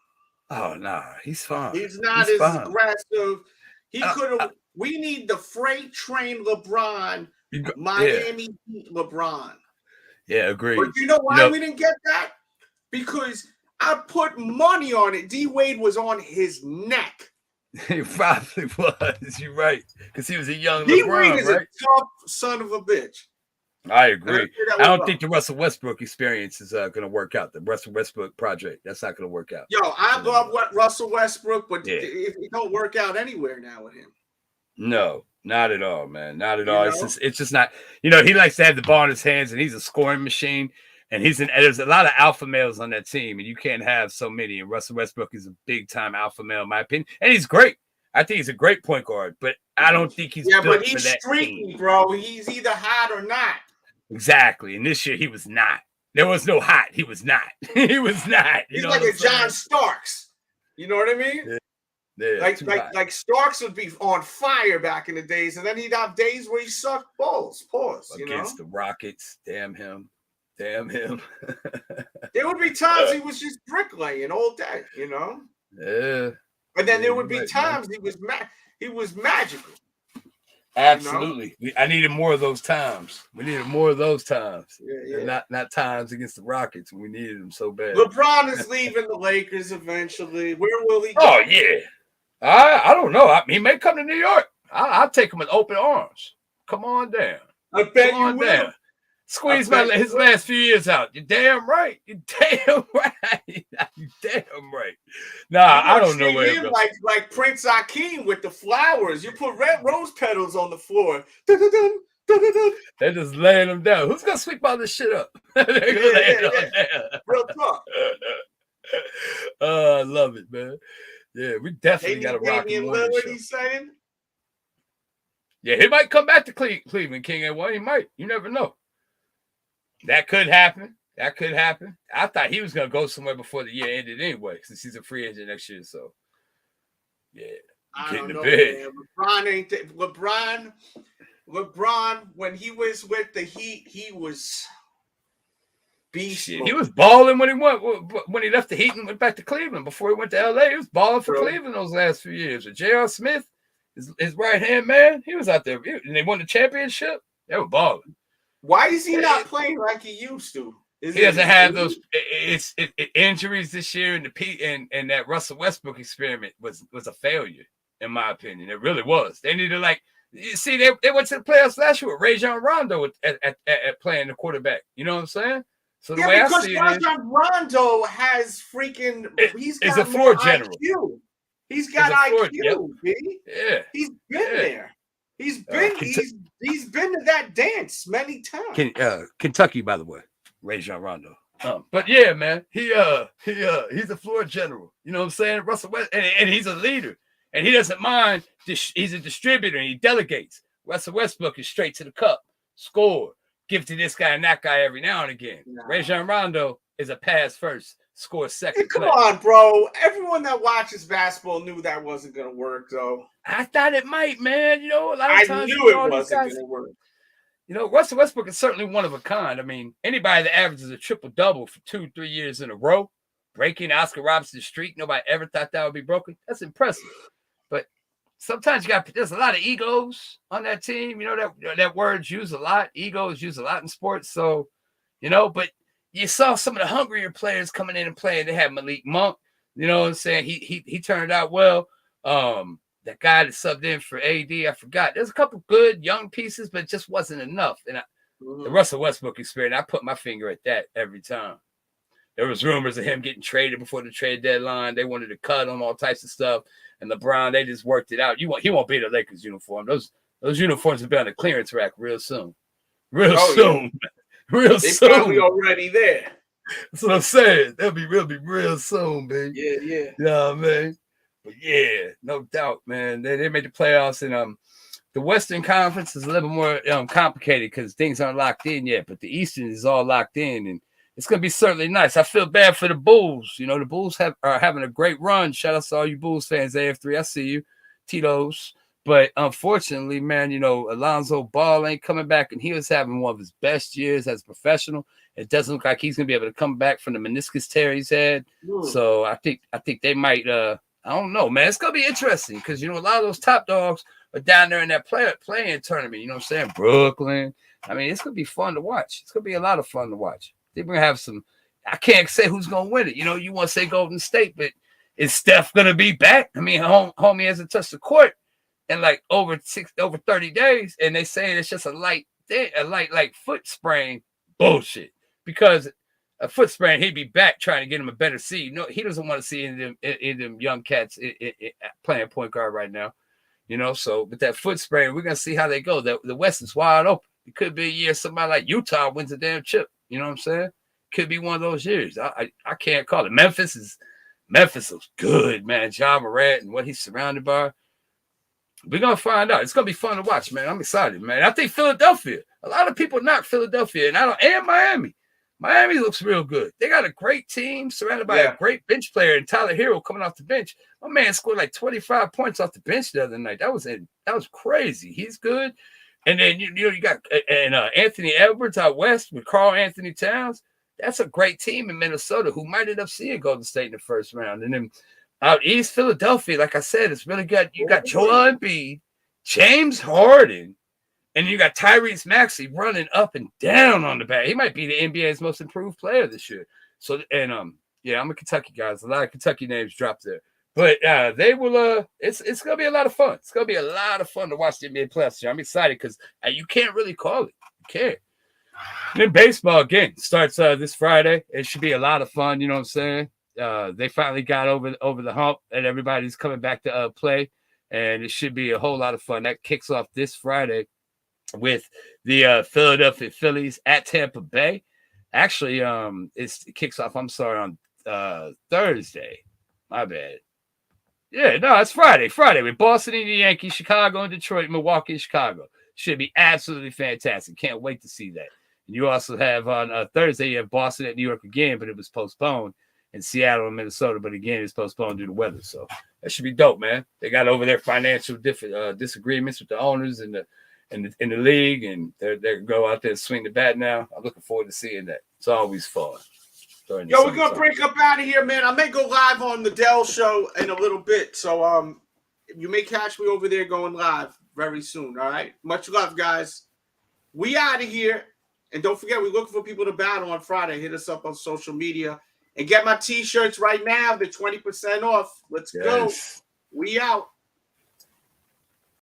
Oh no, he's fine. He's not as aggressive. He could have. We need the freight train LeBron, Miami Heat LeBron. Yeah, agreed. But you know why we didn't get that? Because I put money on it. D Wade was on his neck. He probably was. You're right. Because he was a young D LeBron, Wade is right? a tough son of a bitch. I agree. I don't think the Russell Westbrook experience is going to work out. The Russell Westbrook project, that's not going to work out. Yo, I love Russell Westbrook, but it don't work out anywhere now with him. No, not at all, man. Not at all. It's just not. He likes to have the ball in his hands, and he's a scoring machine. And there's a lot of alpha males on that team, and you can't have so many. And Russell Westbrook is a big time alpha male, in my opinion. And he's great. I think he's a great point guard, but I don't think he's built but he's for that streaky, team. bro. He's either hot or not. Exactly. And this year he was not. There was no hot. He was not. He was not. He's like a John Starks. You know what I mean? Yeah, like Starks would be on fire back in the days, and then he'd have days where he sucked balls. Pause. Against the Rockets. Damn him. There would be times he was just bricklaying all day, Yeah. And then there would be times he was magical. Absolutely. I needed more of those times. We needed more of those times. Yeah. Not times against the Rockets. We needed them so bad. LeBron is leaving the Lakers eventually. Where will he go? Oh, yeah. I don't know. He may come to New York. I'll take him with open arms. Come on down. I bet Come on you will. down. Squeeze his last few years out. You're damn right. You're damn right. You're damn right. Nah, I don't know where. Like Prince Akeem with the flowers. You put red rose petals on the floor. Dun, dun, dun, dun, dun, dun. They're just laying them down. Who's gonna sweep all this shit up? Real talk. I love it, man. Yeah, we definitely got to rock him. Lillard, he's saying. Yeah, he might come back to Cleveland, King A1. He might. You never know. That could happen. That could happen. I thought he was going to go somewhere before the year ended anyway, since he's a free agent next year. So, yeah. I don't know, man. LeBron, when he was with the Heat, he was beast. He was balling when he left the Heat and went back to Cleveland. Before he went to LA, he was balling for Cleveland those last few years. With J.R. Smith, his right-hand man, he was out there. And they won the championship. They were balling. Why is he not playing like he used to? He doesn't have those injuries this year, and that Russell Westbrook experiment was a failure, in my opinion. It really was. They needed they went to the playoffs last year with Rajon Rondo at playing the quarterback. You know what I'm saying? So the way I see it is, Rondo has freaking. He's got a floor general. IQ. He's got IQ. Yep. Yeah, he's been there. He's been he's been to that dance many times. Kentucky, by the way, Rajon Rondo. But yeah, man, he's a floor general. You know what I'm saying? Russell West, and he's a leader, and he doesn't mind. He's a distributor, and he delegates. Russell Westbrook is straight to the cup, score, give to this guy and that guy every now and again. Rajon Rondo is a pass first, score second. Hey, come on, bro. Everyone that watches basketball knew that wasn't gonna work, though. I thought it might, man. You know, a lot of times I knew it wasn't gonna work. You know, Russell Westbrook is certainly one of a kind. I mean, anybody that averages a triple-double for 2-3 years in a row, breaking Oscar Robertson's streak, nobody ever thought that would be broken. That's impressive. But sometimes there's a lot of egos on that team. You know, that word's used a lot. Ego is used a lot in sports. So, you know, but you saw some of the hungrier players coming in and playing. They had Malik Monk. You know what I'm saying? He turned out well. That guy that subbed in for AD, I forgot. There's a couple good young pieces, but it just wasn't enough. And the Russell Westbrook experience, I put my finger at that every time. There was rumors of him getting traded before the trade deadline. They wanted to cut him, all types of stuff. And LeBron, they just worked it out. He won't be the Lakers uniform. Those uniforms will be on the clearance rack real soon. Real soon. They're probably already there. That's what I'm saying. They'll be real soon, baby. Yeah. You know what I mean? But yeah, no doubt, man. They made the playoffs, and the Western Conference is a little more complicated because things aren't locked in yet. But the Eastern is all locked in, and it's gonna be certainly nice. I feel bad for the Bulls. You know, the Bulls are having a great run. Shout out to all you Bulls fans, AF3. I see you, Tito's. But unfortunately, man, you know, Alonzo Ball ain't coming back, and he was having one of his best years as a professional. It doesn't look like he's gonna be able to come back from the meniscus tear he's had. So I think they might. I don't know, man. It's gonna be interesting because, you know, a lot of those top dogs are down there in that playing tournament. You know what I'm saying? Brooklyn. I mean, it's gonna be fun to watch. It's gonna be a lot of fun to watch. They're gonna have some. I can't say who's gonna win it. You know, you want to say Golden State, but is Steph gonna be back? I mean, homie hasn't touched the court in like over 30 days, and they saying it's just a light foot sprain. Bullshit. Because a foot sprain, he'd be back trying to get him a better seed. No, he doesn't want to see in them young cats playing point guard right now. You know, so with that foot sprain, we're gonna see how they go. The West is wide open. It could be a year somebody like Utah wins a damn chip. You know what I'm saying? Could be one of those years. I can't call it. Memphis was good, man. Ja Morant and what he's surrounded by. We're gonna find out. It's gonna be fun to watch, man. I'm excited, man. I think Philadelphia. A lot of people knock Philadelphia, and Miami. Miami looks real good. They got a great team surrounded by a great bench player and Tyler Hero coming off the bench. My man scored like 25 points off the bench the other night. That was crazy. He's good. And then you got Anthony Edwards out west with Karl Anthony Towns. That's a great team in Minnesota who might end up seeing Golden State in the first round. And then out east, Philadelphia, like I said, it's really good. You got Joel Embiid, James Harden. And you got Tyrese Maxey running up and down on the back. He might be the NBA's most improved player this year. So, and I'm a Kentucky guy. There's a lot of Kentucky names dropped there. But they will. It's gonna be a lot of fun. It's gonna be a lot of fun to watch the NBA playoffs. I'm excited because you can't really call it. You can't. And then baseball again starts this Friday. It should be a lot of fun. You know what I'm saying? They finally got over the hump, and everybody's coming back to play, and it should be a whole lot of fun. That kicks off this Friday with the Philadelphia Phillies at Tampa Bay. Actually, it kicks off. I'm sorry, on Thursday. My bad. Yeah, no, it's Friday. Friday with Boston and the Yankees, Chicago and Detroit, Milwaukee and Chicago. Should be absolutely fantastic. Can't wait to see that. And you also have on Thursday, you have Boston at New York again, but it was postponed. And Seattle and Minnesota, but again, it's postponed due to weather. So that should be dope, man. They got over their financial disagreements with the owners and the league, and they're go out there and swing the bat now. I'm looking forward to seeing that. It's always fun. Yo, we're gonna break up out of here, man. I may go live on the Delz show in a little bit, so you may catch me over there going live very soon. All right, much love, guys. We out of here, and don't forget, we're looking for people to battle on Friday. Hit us up on social media and get my t-shirts right now. They're 20% off. Let's go. We out.